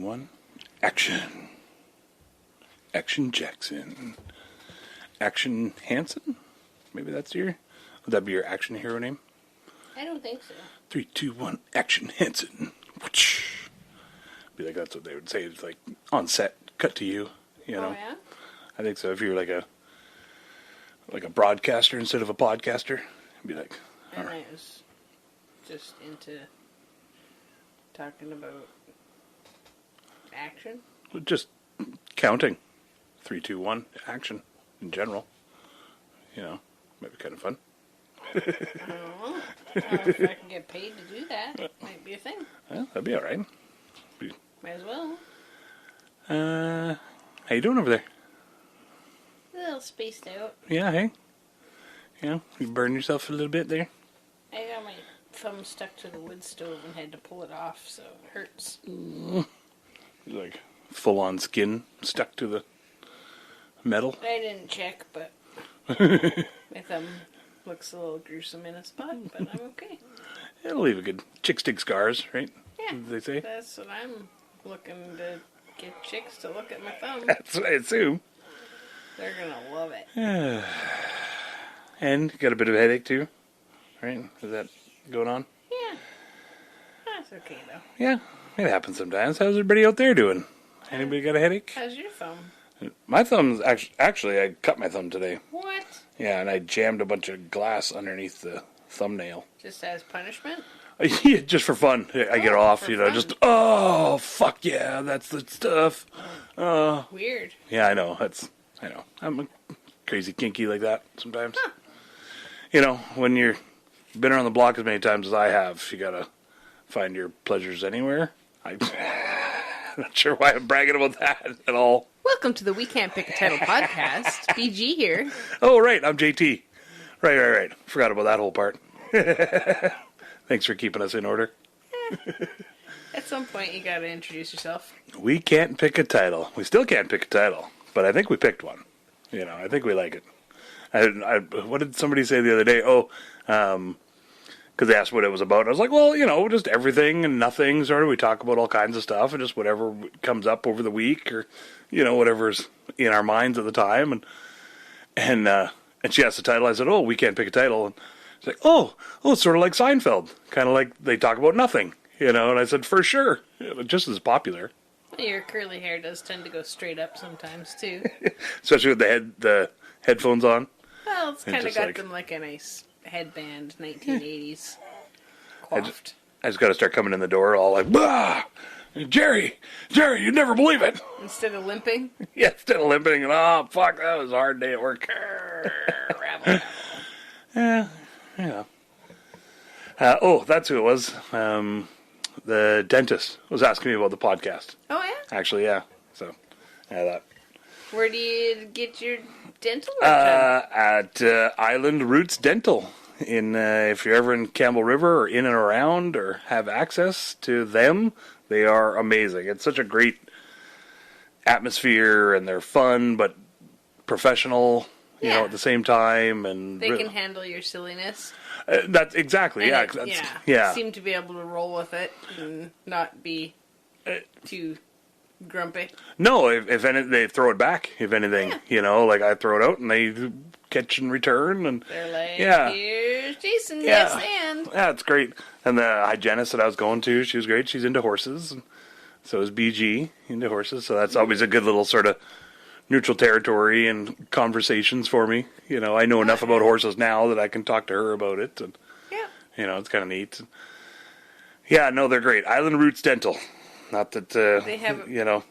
1. Action. Action Jackson. Action Hansen? Maybe that's would that be your action hero name? I don't think so. 3, 2, 1, Action Hansen. Be like, that's what they would say. It's like on set, cut to you. You know? Oh, yeah? I think so. If you're like a broadcaster instead of a podcaster, it'd be like. And I was just into talking about action. Just counting. 3, 2, 1, action in general. You know, might be kind of fun. I don't know. If I can get paid to do that, might be a thing. Well, that'd be all right. Might as well. How you doing over there? A little spaced out. Yeah, hey. Yeah, you burned yourself a little bit there. I got my thumb stuck to the wood stove and had to pull it off, so it hurts. Like full-on skin stuck to the metal. I didn't check, but my thumb looks a little gruesome in a spot, but I'm okay. It'll leave a good chick stick scars, right? Yeah, As they say. that's what I'm looking to get chicks to look at my thumb. That's what I assume. They're gonna love it. And you got a bit of a headache too, right? Is that going on? Yeah, that's okay though. Yeah, it happens sometimes. How's everybody out there doing? Anybody got a headache? How's your thumb? My thumb's actually, I cut my thumb today. What? Yeah, and I jammed a bunch of glass underneath the thumbnail. Just as punishment? Yeah, just for fun. I get off, for you know, fun. just, oh, fuck yeah, that's the stuff. Weird. Yeah, I know. I'm a crazy kinky like that sometimes. Huh. You know, when you've been around the block as many times as I have, you gotta find your pleasures anywhere. I'm not sure why I'm bragging about that at all. Welcome to the We Can't Pick a Title podcast. BG here. Oh, right, I'm JT. Right. Forgot about that whole part. Thanks for keeping us in order. At some point, you gotta introduce yourself. We can't pick a title. We still can't pick a title, but I think we picked one. You know, I think we like it. What did somebody say the other day? Because they asked what it was about. I was like, well, you know, just everything and nothing. Sort of, we talk about all kinds of stuff and just whatever comes up over the week, or you know, whatever's in our minds at the time. And she asked the title. I said, oh, we can't pick a title. And she's like, oh, it's sort of like Seinfeld, kind of like they talk about nothing, you know. And I said, for sure, just as popular. Your curly hair does tend to go straight up sometimes too. Especially with the headphones on. Well, it's kind of got like, them like a nice headband, 1980s, coiffed. I just got to start coming in the door all like, bah! Jerry, you'd never believe it. Instead of limping? Yeah, instead of limping, and oh, fuck, that was a hard day at work. Rabble. Yeah. That's who it was. The dentist was asking me about the podcast. Oh, yeah? Actually, yeah. So, yeah, that. Where do you get your dental work done? At Island Roots Dental. If you're ever in Campbell River or in and around or have access to them, they are amazing. It's such a great atmosphere, and they're fun but professional, you know, at the same time. And they can handle your silliness. That's exactly, And yeah. Seem to be able to roll with it and not be too grumpy. No, if anything, they throw it back. If anything, you know, like I throw it out and they catch and return, and they're like, yeah. Here's Jason, yes, and yeah, it's great. And the hygienist that I was going to, she was great. She's into horses, and so is BG into horses. So that's always a good little sort of neutral territory and conversations for me. You know, I know enough about horses now that I can talk to her about it, and you know, it's kind of neat. Yeah, no, they're great. Island Roots Dental. Not that they have, you know,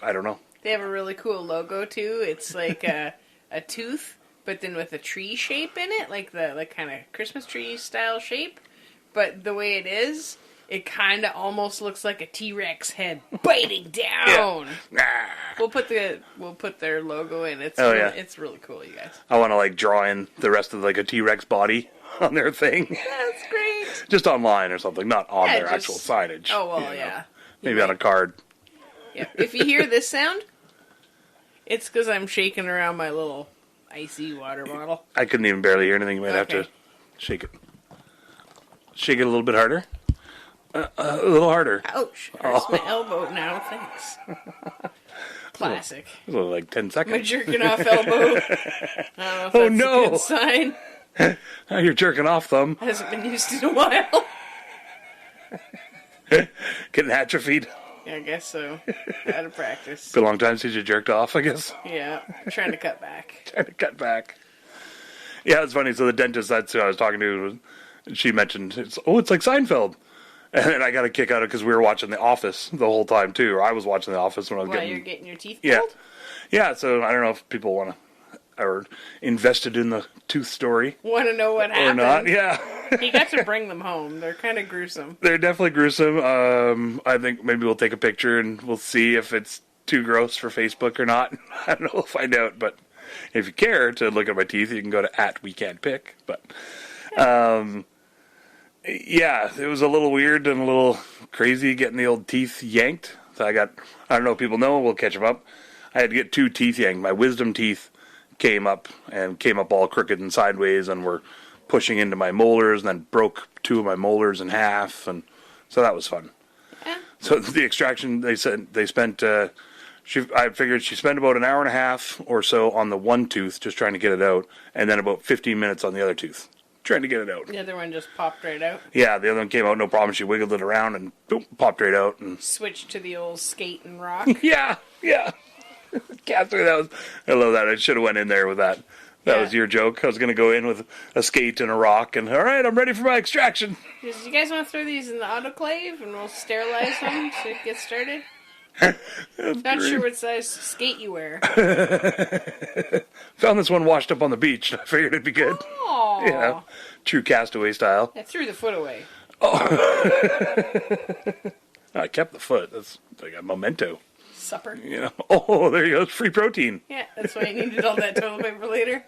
I don't know. They have a really cool logo too. It's like a tooth, but then with a tree shape in it, like kind of Christmas tree style shape. But the way it is, it kind of almost looks like a T-Rex head biting down. Yeah. We'll put their logo in. It's really cool, you guys. I want to like draw in the rest of like a T-Rex body on their thing. That's great. Just online or something, not on their actual signage. Oh well, yeah. Maybe on a card. Yeah. If you hear this sound, it's because I'm shaking around my little icy water bottle. I couldn't even barely hear anything. You might have to shake it. Shake it a little bit harder. A little harder. Ouch. Hurts my elbow now. Thanks. Classic. It was like 10 My seconds. jerking off elbow. I don't know if that's a good sign. Now you're jerking off thumb. Hasn't been used in a while. Getting atrophied. Yeah, I guess so. Out of practice. Been a long time since you jerked off, I guess. Yeah, trying to cut back. Trying to cut back. Yeah, it's funny. So the dentist, that's who I was talking to, she mentioned, it's like Seinfeld. And I got a kick out of it because we were watching The Office the whole time, too. Or I was watching The Office when I was While you're getting your teeth Yeah. pulled? Yeah, so I don't know if people want to, or invested in the tooth story. Want to know what happened? Or not, yeah. He got to bring them home. They're kind of gruesome. They're definitely gruesome. I think maybe we'll take a picture and we'll see if it's too gross for Facebook or not. I don't know. We'll find out. But if you care to look at my teeth, you can go to @WeCan'tPick. But yeah, it was a little weird and a little crazy getting the old teeth yanked. So I don't know if people know, we'll catch them up. I had to get 2 teeth yanked. My wisdom teeth came up all crooked and sideways and were pushing into my molars and then broke 2 of my molars in half. And so that was fun. Yeah. So the extraction, I figured she spent about an hour and a half or so on the one tooth just trying to get it out, and then about 15 minutes on the other tooth trying to get it out. The other one just popped right out. Yeah, the other one came out no problem. She wiggled it around and boom, popped right out. And Switched to the old skate and rock. yeah. Catherine, I love that. I should have went in there with that. That was your joke. I was going to go in with a skate and a rock, and all right, I'm ready for my extraction. Do you guys want to throw these in the autoclave, and we'll sterilize them so it gets started? Not sure what size skate you wear. Found this one washed up on the beach. I figured it'd be good. Aww. You know, true castaway style. I threw the foot away. I kept the foot. That's like a memento. Supper. You know. Oh, there you go. It's free protein. Yeah, that's why you needed all that toilet paper later.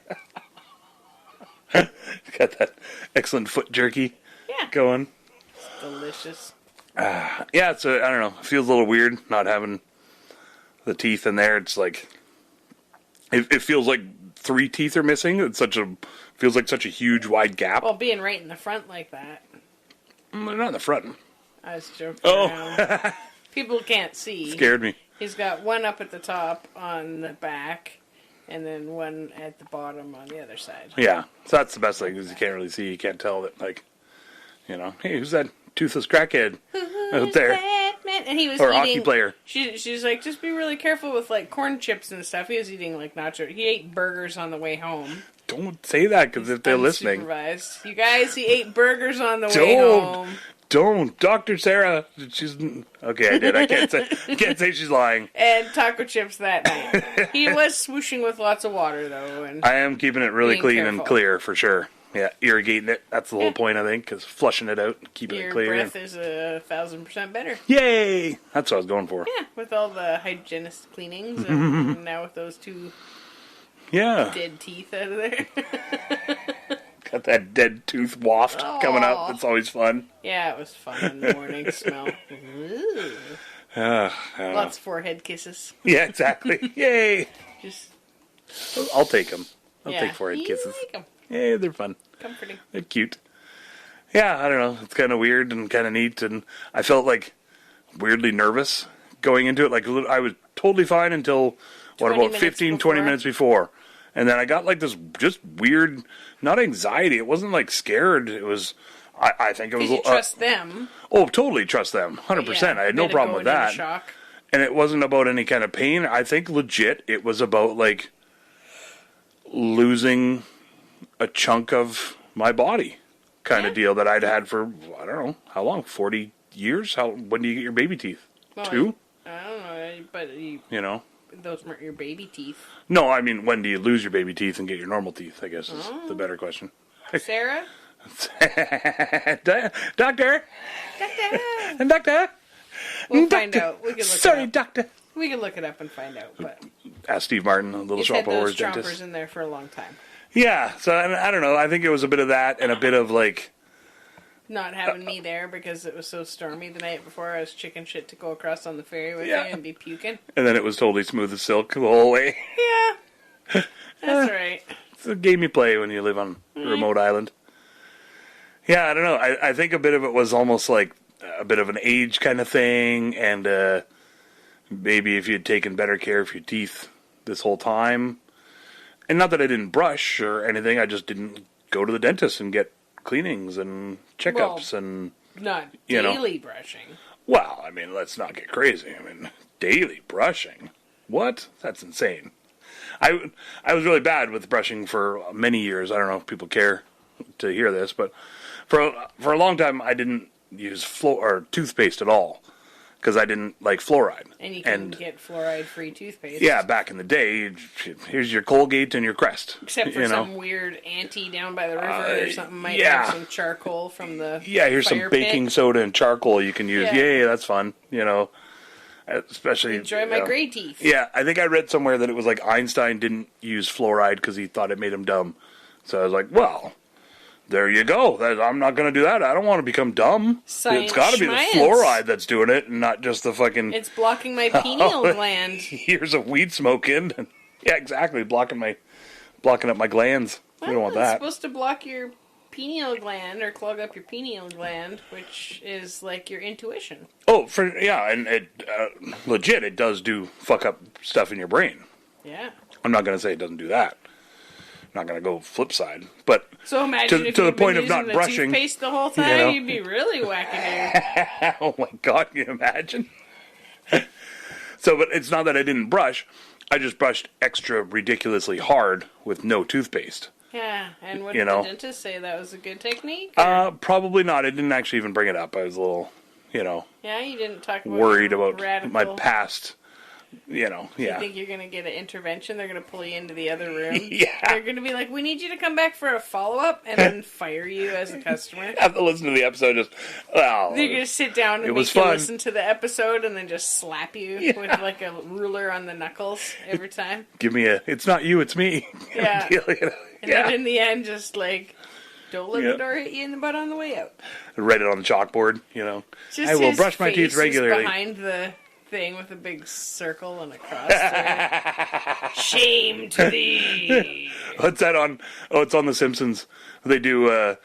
Got that excellent foot jerky going. It's delicious. Yeah, so I don't know. It feels a little weird not having the teeth in there. It's like it feels like 3 teeth are missing. It's feels like such a huge wide gap. Well, being right in the front like that. They're not in the front. I was joking around. People can't see. Scared me. He's got one up at the top on the back, and then one at the bottom on the other side. Yeah, so that's the best thing because you can't really see. You can't tell that, like, you know, hey, who's that toothless crackhead out there? Man? And he was or eating, hockey player. She's like, just be really careful with like corn chips and stuff. He was eating like nacho. He ate burgers on the way home. Don't say that because if they're listening, unsupervised. You guys, he ate burgers on the way home. Don't, Dr. Sarah. She's okay. I did. I can't say she's lying. And taco chips that night. He was swooshing with lots of water though, and I am keeping it really clean careful. and clear for sure. Yeah, irrigating it. That's the whole point, I think, is flushing it out, keeping it clear. Your breath is 1,000% better. Yay! That's what I was going for. Yeah, with all the hygienist cleanings, and now with those 2 dead teeth out of there. Got that dead tooth waft coming up. It's always fun. Yeah, it was fun in the morning smell. Lots of forehead kisses. Yeah, exactly. Yay! Just I'll take them. I'll take forehead kisses. Like 'em. Yeah, they're fun. Comforting. They're cute. Yeah, I don't know. It's kind of weird and kind of neat, and I felt like weirdly nervous going into it. Like I was totally fine until about 15, 20 minutes before. And then I got like this just weird, not anxiety. It wasn't like scared. It was, I think it was. You trust them. Oh, totally trust them. 100%. I had no problem with that. Shock. And it wasn't about any kind of pain. I think legit it was about like losing a chunk of my body kind of deal that I'd had for, I don't know, how long? 40 years? When do you get your baby teeth? Well, 2? I don't know, but you know. Those weren't your baby teeth. No, I mean, when do you lose your baby teeth and get your normal teeth, I guess is the better question. Sarah? Doctor? Doctor? Doctor? We'll find out. We can look Sorry, it up. doctor. We can look it up and find out. But Ask Steve Martin, a little he's shop had those horse dentist. chompers in there for a long time. Yeah, so I don't know. I think it was a bit of that and a bit of like... Not having me there because it was so stormy the night before. I was chicken shit to go across on the ferry with you and be puking. And then it was totally smooth as silk the whole way. Yeah. That's right. It's a game you play when you live on a remote island. Yeah, I don't know. I think a bit of it was almost like a bit of an age kind of thing, and maybe if you had taken better care of your teeth this whole time. And not that I didn't brush or anything, I just didn't go to the dentist and get cleanings and checkups and... Not daily brushing. Well, I mean, let's not get crazy. I mean, daily brushing? What? That's insane. I was really bad with brushing for many years. I don't know if people care to hear this, but for a long time I didn't use toothpaste at all because I didn't like fluoride. And you can get fluoride-free toothpaste. Yeah, back in the day, here's your Colgate and your Crest. Except for some weird auntie down by the river or something might have some charcoal from the here's some baking soda and charcoal you can use. Yeah. Yay, that's fun. Especially enjoy my gray teeth. Yeah, I think I read somewhere that it was like Einstein didn't use fluoride because he thought it made him dumb. So I was like, well, there you go. I'm not going to do that. I don't want to become dumb. It's got to be the fluoride that's doing it, and not just the fucking... It's blocking my pineal gland. Here's a weed smoking. Yeah, exactly. Blocking up my glands. Well, we don't want that. It's supposed to block your pineal gland or clog up your pineal gland, which is like your intuition. Oh, and it legit, it does do fuck up stuff in your brain. Yeah. I'm not going to say it doesn't do that. I'm not going to go flip side, but so imagine if to you've the point been of not using brushing the toothpaste the whole time, you'd be really wackadoodle. Oh my God, can you imagine? So, but it's not that I didn't brush. I just brushed extra ridiculously hard with no toothpaste. Yeah, and what did the dentist say? That was a good technique? Probably not. I didn't actually even bring it up. I was a little, Yeah, you didn't talk about worried about radical... my past. You think you're going to get an intervention? They're going to pull you into the other room? Yeah. They're going to be like, we need you to come back for a follow-up, and then fire you as a customer. I have to listen to the episode They're going to sit down and make you fun. listen to the episode and then just slap you with like a ruler on the knuckles every time. Give me it's not you, it's me. Yeah. And then in the end, just like, don't let the door hit you in the butt on the way out. Write it on the chalkboard, Just I will brush my teeth regularly. Behind the thing with a big circle and a cross there. Shame to thee. What's that on? Oh, it's on The Simpsons. They do,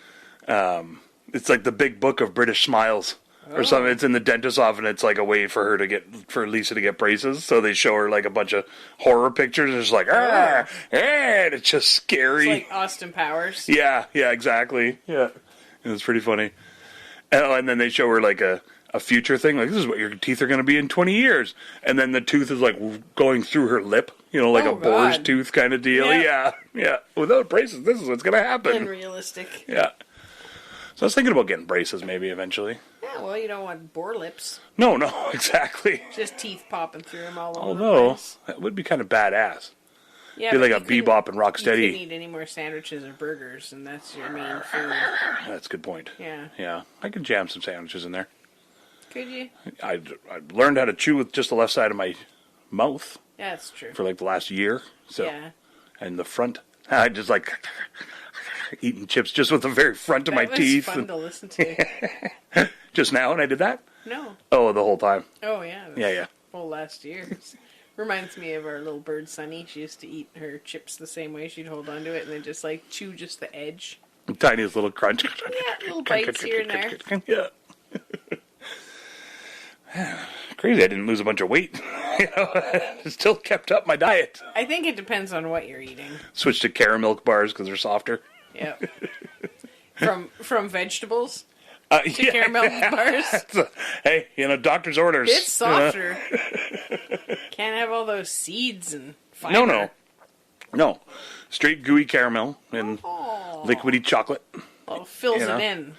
it's like the big book of British smiles. Or something. It's in the dentist's office, and it's like a way for Lisa to get braces. So they show her like a bunch of horror pictures, and it's like, and it's just scary. It's like Austin Powers. Yeah, exactly. Yeah, it was pretty funny. And then they show her like a future thing, like this is what your teeth are going to be in 20 years, and then the tooth is like going through her lip, like a boar's tooth kind of deal. Yeah. Without braces, this is what's going to happen. Unrealistic. Yeah. So I was thinking about getting braces maybe eventually. Yeah, well, you don't want boar lips. No, exactly. Just teeth popping through them all over Although, the place. that would be kind of badass. Yeah, be like a Bebop and Rocksteady. You couldn't eat any more sandwiches or burgers, and that's your main food. That's a good point. Yeah. I could jam some sandwiches in there. Could you? I learned how to chew with just the left side of my mouth. Yeah, that's true. For like the last year. So, yeah. And the front, I just like eating chips just with the very front of my teeth. That was fun to listen to. Just now when I did that? No. Oh, the whole time. Oh, yeah. Yeah. Whole last year. Reminds me of our little bird Sunny. She used to eat her chips the same way. She'd hold onto it and then just like chew just the edge. Tiniest little crunch. Yeah, little bites here and there. Yeah. Crazy I didn't lose a bunch of weight. Still kept up my diet. I think it depends on what you're eating. Switched to caramel bars because they're softer. Yeah. From vegetables to caramel bars. Hey, doctor's orders. It's softer. Can't have all those seeds and fiber. No. Straight gooey caramel and liquidy chocolate. Well, fills it in.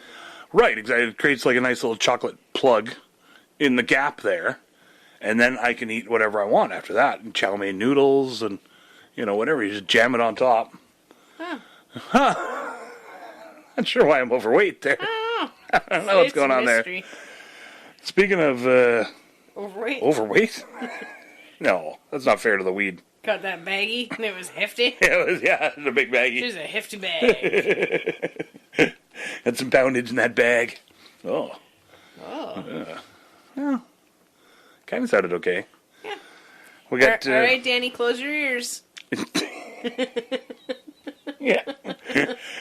Right, exactly. It creates like a nice little chocolate plug in the gap there. And then I can eat whatever I want after that. And chow mein noodles and, whatever. You just jam it on top. Not sure why I'm overweight there. I don't know what's going on there. Speaking of overweight? No, that's not fair to the weed. Got that baggie and it was hefty? It was a big baggie. It was a hefty bag. Had some poundage in that bag. Oh. Well, kind of sounded okay. Yeah. We got. All right, Danny, close your ears. Yeah.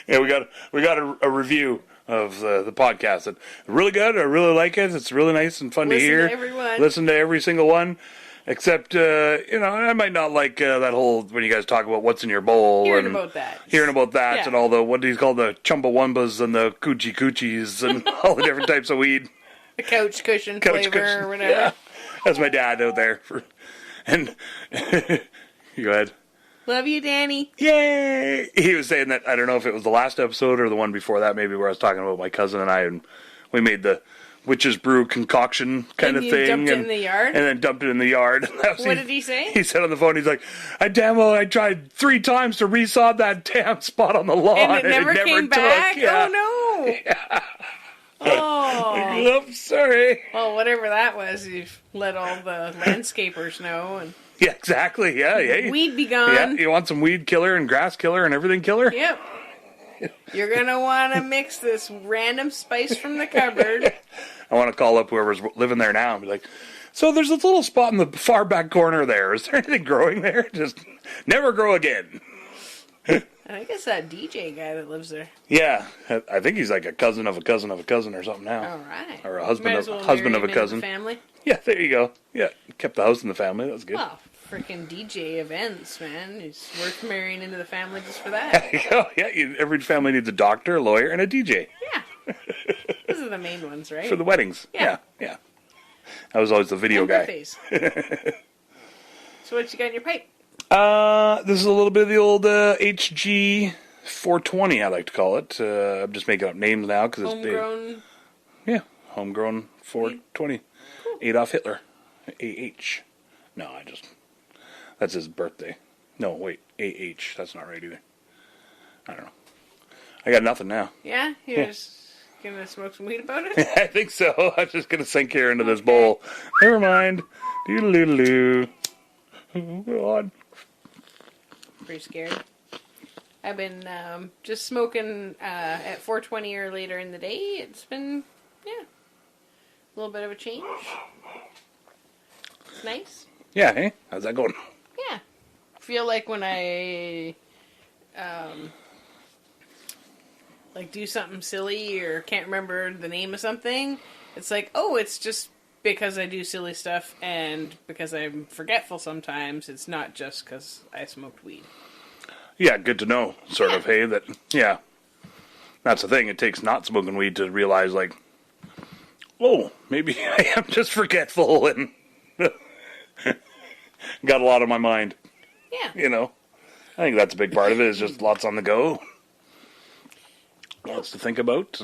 We got a review of the podcast. And really good. I really like it. It's really nice and fun to hear. Listen to everyone. Listen to every single one. Except, I might not like that whole, when you guys talk about what's in your bowl. Hearing about that. Yeah. And all the, what do you call the Chumbawambas and the Coochie Coochies and all the different types of weed. The couch cushion flavor or whatever. Yeah. That's my dad out there. And, you go ahead. Love you, Danny. Yay! He was saying that, I don't know if it was the last episode or the one before that, maybe, where I was talking about my cousin and I, and we made the witch's brew concoction kind of thing. Dumped it in the yard? And then dumped it in the yard. What did he say? He said on the phone, he's like, I tried 3 times to resod that damn spot on the lawn. And it never came back? Yeah. Oh, no. Yeah. Oh. Oops, sorry. Well, whatever that was, you've let all the landscapers know. And Yeah, exactly. Yeah. weed be gone. Yeah, you want some weed killer and grass killer and everything killer? Yep. You're going to want to mix this random spice from the cupboard. I want to call up whoever's living there now and be like, so there's this little spot in the far back corner there. Is there anything growing there? Just never grow again. I think it's that DJ guy that lives there. Yeah, I think he's like a cousin of a cousin of a cousin or something now. All right. Or a husband Might of as well husband of marry a him into cousin. the family. Yeah, there you go. Yeah, kept the house in the family. That was good. Well, freaking DJ events, man. It's worth marrying into the family just for that. There you go. Yeah, every family needs a doctor, a lawyer, and a DJ Yeah. Those are the main ones, right? for the weddings. Yeah. Yeah. I was always the video And guy. birthdays. So what you got in your pipe? This is a little bit of the old HG 420, I like to call it. I'm just making up names now because it's big. Homegrown. Yeah, homegrown 420. Cool. Adolf Hitler. AH. No, that's his birthday. No, wait, AH. That's not right either. I don't know. I got nothing now. Yeah? You're just gonna smoke some weed about it? I think so. I'm just going to sink here into this bowl. Never mind. Doodle-doodle-doo. Go on. Pretty scared. I've been just smoking at 4:20 or later in the day. It's been, a little bit of a change. It's nice. Yeah, hey? How's that going? Yeah. Feel like when I do something silly or can't remember the name of something, it's like, oh, it's just because I do silly stuff and because I'm forgetful sometimes. It's not just because I smoked weed. Yeah, good to know, sort of, hey, that, yeah. That's the thing, it takes not smoking weed to realize, like, oh, maybe I am just forgetful and got a lot on my mind. Yeah. I think that's a big part of it, is just lots on the go. Lots to think about.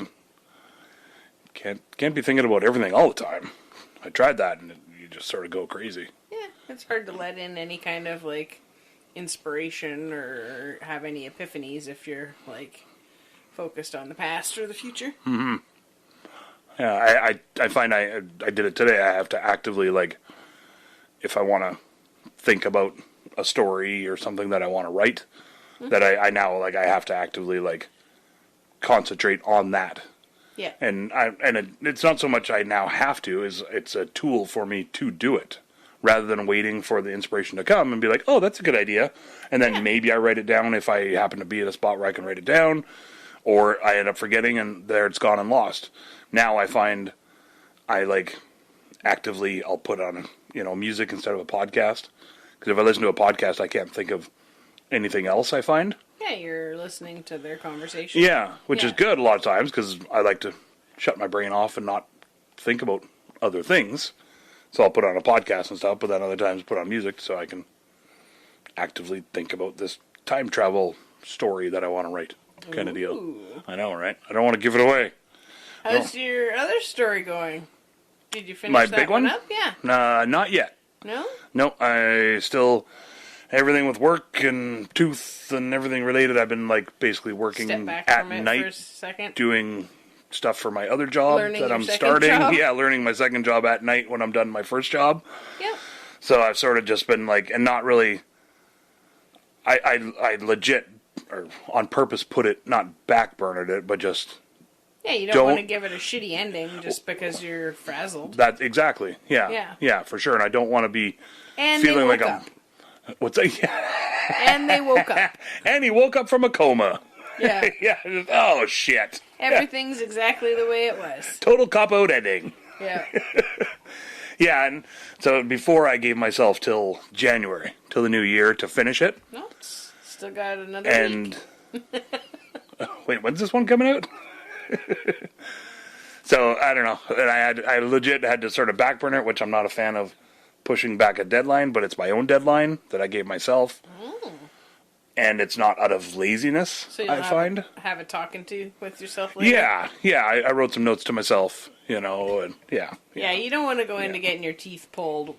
Can't be thinking about everything all the time. I tried that, and you just sort of go crazy. Yeah, it's hard to let in any kind of, inspiration or have any epiphanies if you're, focused on the past or the future. Mm-hmm. Yeah, I find I did it today. I have to actively, if I want to think about a story or something that I want to write, that I now, I have to actively, concentrate on that. Yeah. And it's not so much I now have to, it's a tool for me to do it, rather than waiting for the inspiration to come and be like, oh, that's a good idea. And then maybe I write it down if I happen to be at a spot where I can write it down, or I end up forgetting and there it's gone and lost. Now I find I actively, I'll put on, music instead of a podcast. Because if I listen to a podcast, I can't think of anything else, I find. Yeah, you're listening to their conversation. Yeah, which is good a lot of times because I like to shut my brain off and not think about other things. So I'll put on a podcast and stuff, but then other times put on music so I can actively think about this time travel story that I want to write, kind of deal. I know, right? I don't want to give it away. How's your other story going? Did you finish My that big one up? Yeah. Not yet. No? No, I still... Everything with work and tooth and everything related, I've been basically working Step back at from it night, for a second. doing stuff for my other job Learning that your I'm second starting. job? Yeah, learning my second job at night when I'm done my first job. Yep. So I've sort of just been and not really. I legit or on purpose put it, not backburnered it, but just. Yeah, you don't want to give it a shitty ending just because you're frazzled. That exactly. Yeah. Yeah, for sure. And I don't want to be feeling like I'm. What's that? And they woke up. And he woke up from a coma. Yeah. Yeah. Oh, shit. Everything's exactly the way it was. Total cop-out ending. Yeah. Yeah, and so before I gave myself till January, till the new year to finish it. No, still got another And week. wait, when's this one coming out? So I don't know. And I legit had to sort of backburner it, which I'm not a fan of pushing back a deadline, but it's my own deadline that I gave myself. And it's not out of laziness, So I find. Have a talking to with yourself later? Yeah. I wrote some notes to myself, and yeah. Yeah, you don't want to go into getting your teeth pulled,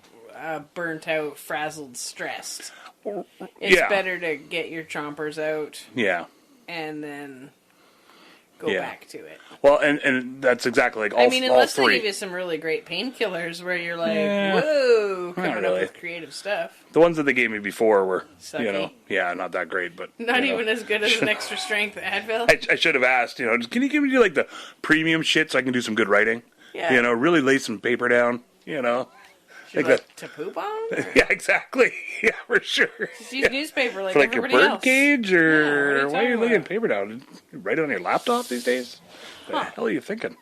burnt out, frazzled, stressed. It's better to get your chompers out. Yeah. And then go back to it. Well, and that's exactly like all, unless all three. they give you some really great painkillers where you're like, whoa, coming really. up with creative stuff. The ones that they gave me before were, Sucky. Not that great, but Not even as good as an extra strength Advil. I should have asked, can you give me like the premium shit so I can do some good writing? Yeah. Really lay some paper down, Like that. to poop on? Or? Yeah, exactly. Yeah, for sure. Just use newspaper like for like your everybody bird else. cage, or Yeah, why are you laying about? paper down? You write it on your laptop these days? What the hell are you thinking?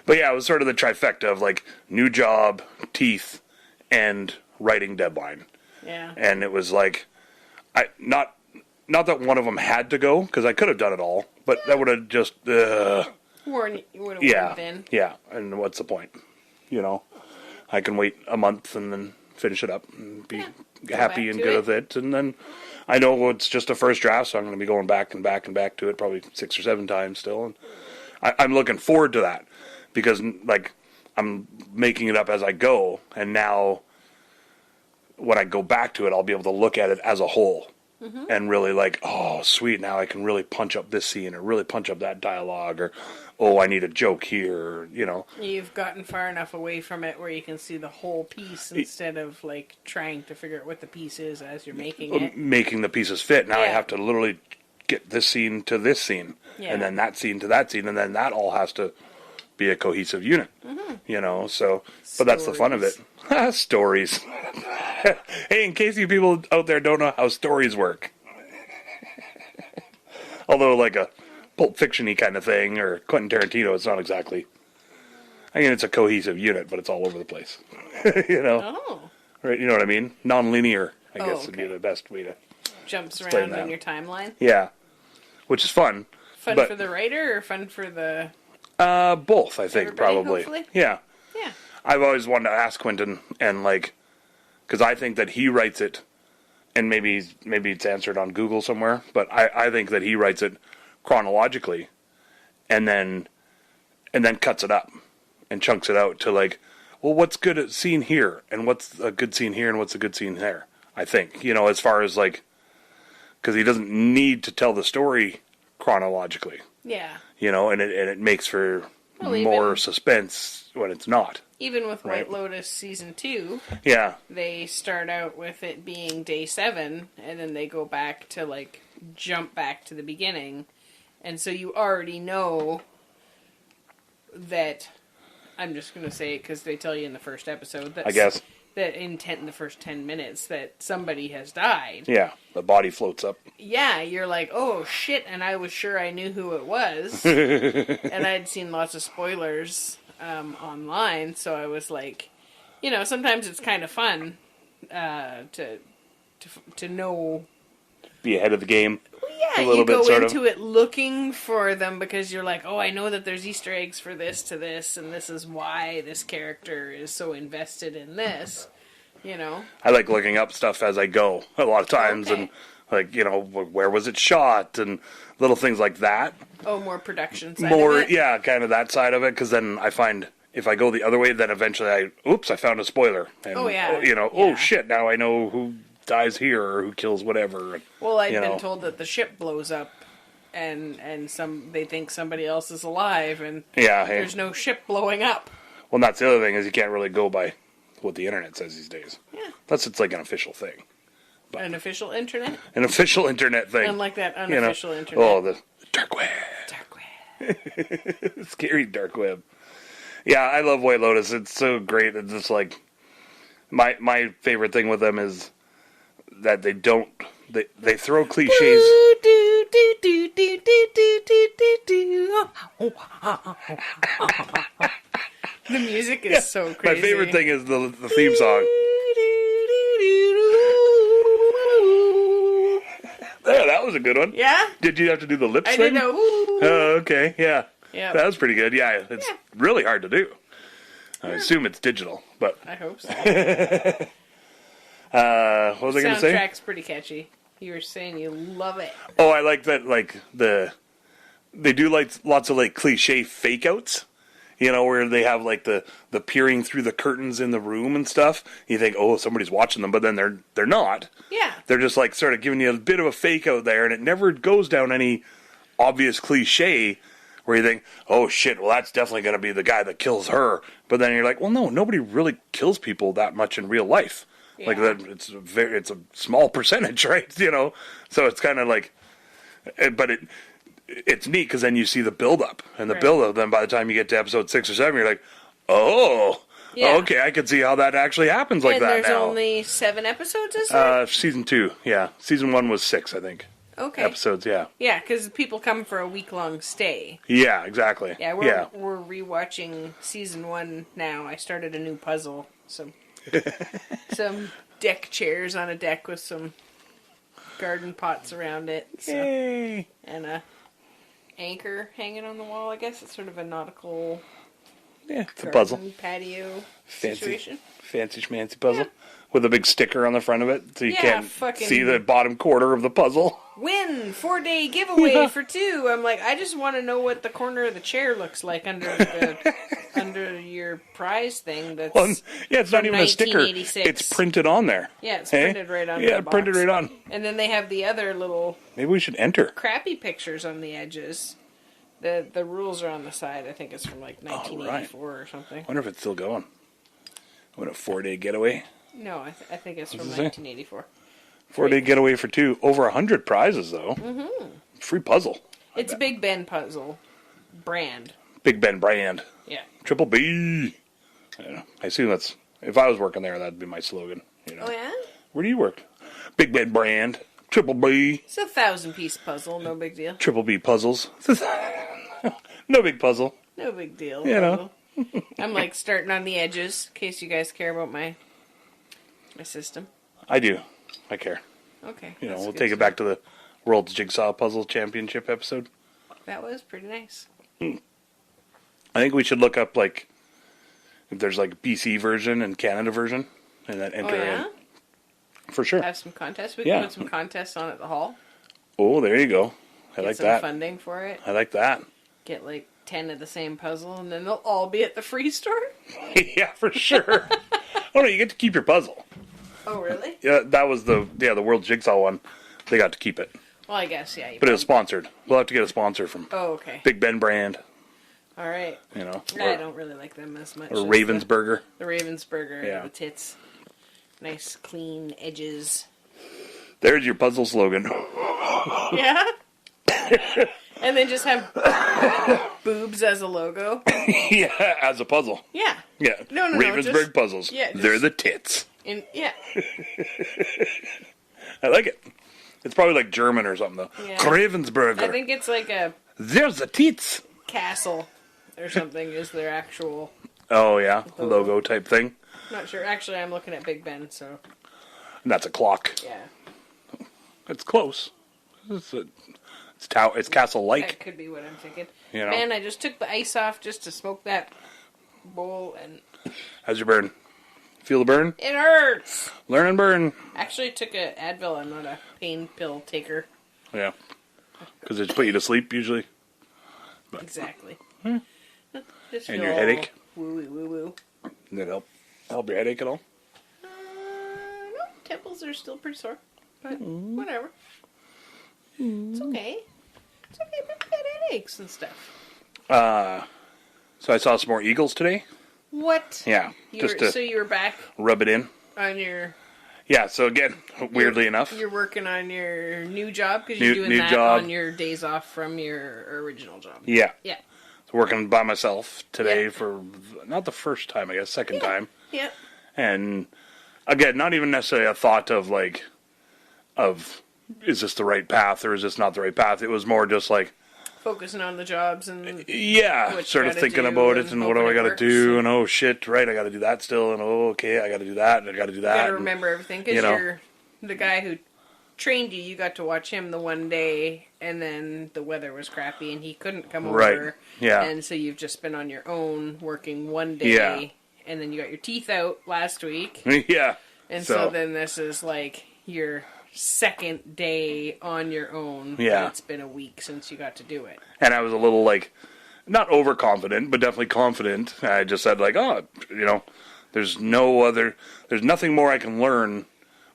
But yeah, it was sort of the trifecta of like new job, teeth, and writing deadline. Yeah. And it was like, not that one of them had to go, because I could have done it all, but that would have just, Worn thin. yeah, and what's the point? I can wait a month and then finish it up and be happy and good with it. And then I know it's just a first draft, so I'm going to be going back and back and back to it probably 6 or 7 times still. And I'm looking forward to that because, like, I'm making it up as I go. And now when I go back to it, I'll be able to look at it as a whole. And really like, oh, sweet, now I can really punch up this scene or really punch up that dialogue or, oh, I need a joke here, You've gotten far enough away from it where you can see the whole piece instead of, like, trying to figure out what the piece is as you're making it. Making the pieces fit. Now I have to literally get this scene to this scene and then that scene to that scene and then that all has to be a cohesive unit, so, but that's the fun of it. Stories. Hey, in case you people out there don't know how stories work. Although, like a Pulp Fiction-y kind of thing, or Quentin Tarantino, it's not exactly. I mean, it's a cohesive unit, but it's all over the place. Oh. Right? You know what I mean? Non-linear, I guess, would be the best way to. Jumps around in your timeline? Yeah. Which is fun. Fun for the writer or fun for the... both, I think, probably. Hopefully? Yeah. Yeah. I've always wanted to ask Quentin, and like, because I think that he writes it, and maybe it's answered on Google somewhere, but I think that he writes it chronologically, and then cuts it up, and chunks it out to like, well, what's good at scene here, and what's a good scene here, and what's a good scene there. I think, as far as like, because he doesn't need to tell the story chronologically. Yeah. And it makes for more suspense when it's not. Even with White Lotus Season 2, they start out with it being day 7, and then they go back to, like, jump back to the beginning. And so you already know that, I'm just going to say it because they tell you in the first episode, that, I guess. That in the first 10 minutes that somebody has died. Yeah, the body floats up. Yeah, you're like, oh shit, and I was sure I knew who it was. And I'd seen lots of spoilers online, so I was like, sometimes it's kind of fun to know. Be ahead of the game. Well, yeah, you go into it looking for them because you're like, oh, I know that there's Easter eggs for this to this, and this is why this character is so invested in this. I like looking up stuff as I go a lot of times, and like where was it shot and little things like that. Oh, more production side of it? Yeah, kind of that side of it, because then I find if I go the other way, then eventually I found a spoiler. And, oh shit, now I know who dies here or who kills whatever. Well, I've been told that the ship blows up and they think somebody else is alive, and there's no ship blowing up. Well, and that's the other thing is you can't really go by what the internet says these days. Yeah. Unless it's like an official thing. But an official internet? An official internet thing. Unlike that unofficial internet. Oh, the dark web. Dark web. Scary dark web. Yeah, I love White Lotus. It's so great. It's just like my favorite thing with them is that they don't they throw cliches. The music is so crazy. My favorite thing is the theme song. There, that was a good one. Yeah? Did you have to do the lips I thing? did know. Oh, okay, yeah. Yeah. That was pretty good. Yeah, it's really hard to do. I assume it's digital, but I hope so. what was I going to say? Soundtrack's pretty catchy. You were saying you love it. Oh, I like that. Like they do like lots of like cliche fake outs. You know, where they have like the peering through the curtains in the room and stuff. You think, oh, somebody's watching them, but then they're not. Yeah. They're just like sort of giving you a bit of a fake out there, and it never goes down any obvious cliche where you think, oh shit, well that's definitely going to be the guy that kills her. But then you're like, well, no, nobody really kills people that much in real life. Yeah. Like that, it's a small percentage, right? You know, so it's kind of like, but it's neat because then you see the build up and the build up. Then by the time you get to episode 6 or 7, you're like, oh, okay, I can see how that actually happens like that now. And there's only 7 episodes, is there? Season 2, yeah. Season 1 was 6, I think. Okay. Episodes, yeah. Yeah, because people come for a week-long stay. Yeah, exactly. Yeah, we're rewatching season 1 now. I started a new puzzle. Some deck chairs on a deck with some garden pots around it. So. Yay! And a anchor hanging on the wall. I guess it's sort of a nautical it's a puzzle. Patio situation. Fancy schmancy puzzle. With a big sticker on the front of it so you can't fucking see the bottom quarter of the puzzle. Win 4-day giveaway for 2. I'm like, I just want to know what the corner of the chair looks like under your prize thing. That's it's not even a sticker. 1986. It's printed on there. Yeah, it's printed right on. Yeah, the box. printed right on. And then they have the other little Maybe we should enter. crappy pictures on the edges. The rules are on the side. I think it's from like 1984 or something. I wonder if it's still going. What, a 4-day getaway? No, I think it's from 1984. 4-day getaway for 2. Over 100 prizes, though. Mm-hmm. Free puzzle. It's Big Ben puzzle brand. Big Ben brand. Yeah. Triple B. I assume that's... If I was working there, that'd be my slogan. You know? Oh, yeah? Where do you work? Big Ben brand. Triple B. It's a 1,000-piece puzzle. No big deal. Triple B puzzles. No big puzzle. No big deal. You know. I'm like starting on the edges in case you guys care about my system. I do. I care. Okay. You know, we'll take it back to the World's Jigsaw Puzzle Championship episode. That was pretty nice. I think we should look up, like, if there's, like, BC version and Canada version, and then enter in. For sure. Have some contests. We can put some contests on at the hall. Oh, there you go. I Get like some that. funding for it. I like that. Get, like, 10 of the same puzzle, and then they'll all be at the free store? Yeah, for sure. Oh, no, you get to keep your puzzle. Oh, really? Yeah, that was the World Jigsaw one. They got to keep it. Well, I guess, yeah. But it was sponsored. We'll have to get a sponsor from okay. Big Ben brand. All right. You know. I don't really like them as much. Or Ravensburger. The Ravensburger. Yeah. The tits. Nice, clean edges. There's your puzzle slogan. Yeah? And then just have boobs as a logo. Yeah, as a puzzle. Yeah. Yeah. No, Ravensburg puzzles. Yeah, they're the tits. Yeah. I like it. It's probably like German or something, though. Yeah. Ravensburger. I think it's like a There's the tits. castle or something is their actual... Oh, yeah. Logo type thing. Not sure. Actually, I'm looking at Big Ben, so... And that's a clock. Yeah. It's close. It's castle-like. That could be what I'm thinking. You know? Man, I just took the ice off just to smoke that bowl, and... How's your burn? Feel the burn? It hurts! Learn and burn. Actually, I took an Advil. I'm not a pain pill taker. Yeah. Because it put you to sleep, usually. But, Exactly. And Just feel your all headache? Woo-woo. Did that help your headache at all? No, temples are still pretty sore. But whatever. It's okay. It's okay, but I got headaches and stuff. So I saw some more eagles today. What? Yeah. So you were back rub it in. on your... Yeah, so again, weirdly enough. You're working on your new job because you're doing new that job. on your days off from your original job. Yeah. Yeah. So working by myself today Yeah. for not the first time, I guess, second time. Yeah. And again, not even necessarily a thought of is this the right path or is this not the right path? It was more just like, focusing on the jobs and yeah, what sort you of gotta thinking do about it and and what do hoping I it got to works do, and- and oh shit, right, I got to do that still, and oh okay, I got to do that, and I got to do that. You gotta and, remember everything, because you know. you're the guy who trained you. You got to watch him the one day, and then the weather was crappy, and he couldn't come Right. over. Yeah. And so you've just been on your own working one day, Yeah. and then you got your teeth out last week, yeah, and so then this is like your second day on your own. Yeah. But it's been a week since you got to do it. and I was a little like, not overconfident, but definitely confident. I just said like, oh, you know, there's nothing more I can learn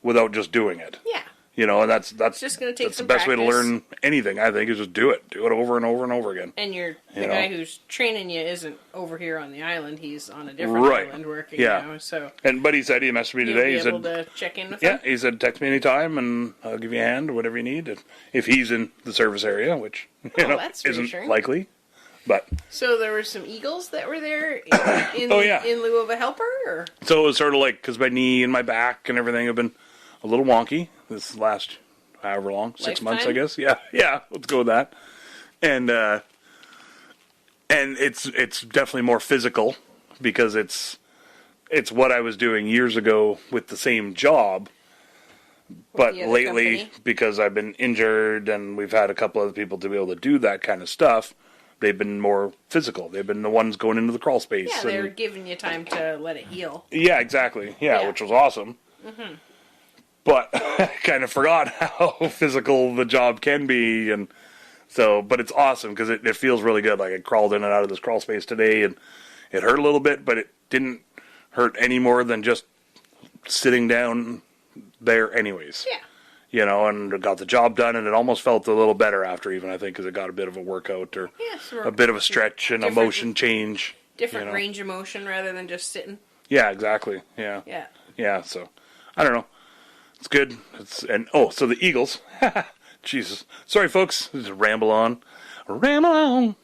without just doing it. Yeah. You know, and that's Just gonna take that's some the best way to practice. learn anything. I think is just do it over and over and over again. And the You know. guy who's training you isn't over here on the island. He's on a different Right. island working Yeah. now. So And but he said he messaged me you'll today. be He able said, to check in with yeah, him. he said text me anytime and I'll give you a hand, whatever you need. If he's in the service area, which that's isn't reassuring. likely, but So there were some eagles that were there in Oh, yeah. in lieu of a helper? Or? so it was sort of like because my knee and my back and everything have been a little wonky this last however long, 6 months, I Lifetime? guess. Yeah, let's go with that. And it's definitely more physical because it's what I was doing years ago with the same job. But the other lately, company? because I've been injured and we've had a couple other people to be able to do that kind of stuff, they've been more physical. They've been the ones going into the crawl space. Yeah, and, they were giving you time to let it heal. yeah, exactly. Yeah, Yeah. which was awesome. Mm-hmm. But I kind of forgot how physical the job can be, and so. But it's awesome because it feels really good. Like I crawled in and out of this crawl space today, and it hurt a little bit, but it didn't hurt any more than just sitting down there, anyways. Yeah. You know, and got the job done, and it almost felt a little better after, even I think, because it got a bit of a workout or Yeah, so a bit of a stretch and a different- motion change. Different you know. range of motion rather than just sitting. Yeah, exactly. Yeah. Yeah. Yeah, so I don't know. It's good. So the Eagles. Jesus. Sorry, folks. Just ramble on. Ramble on. Is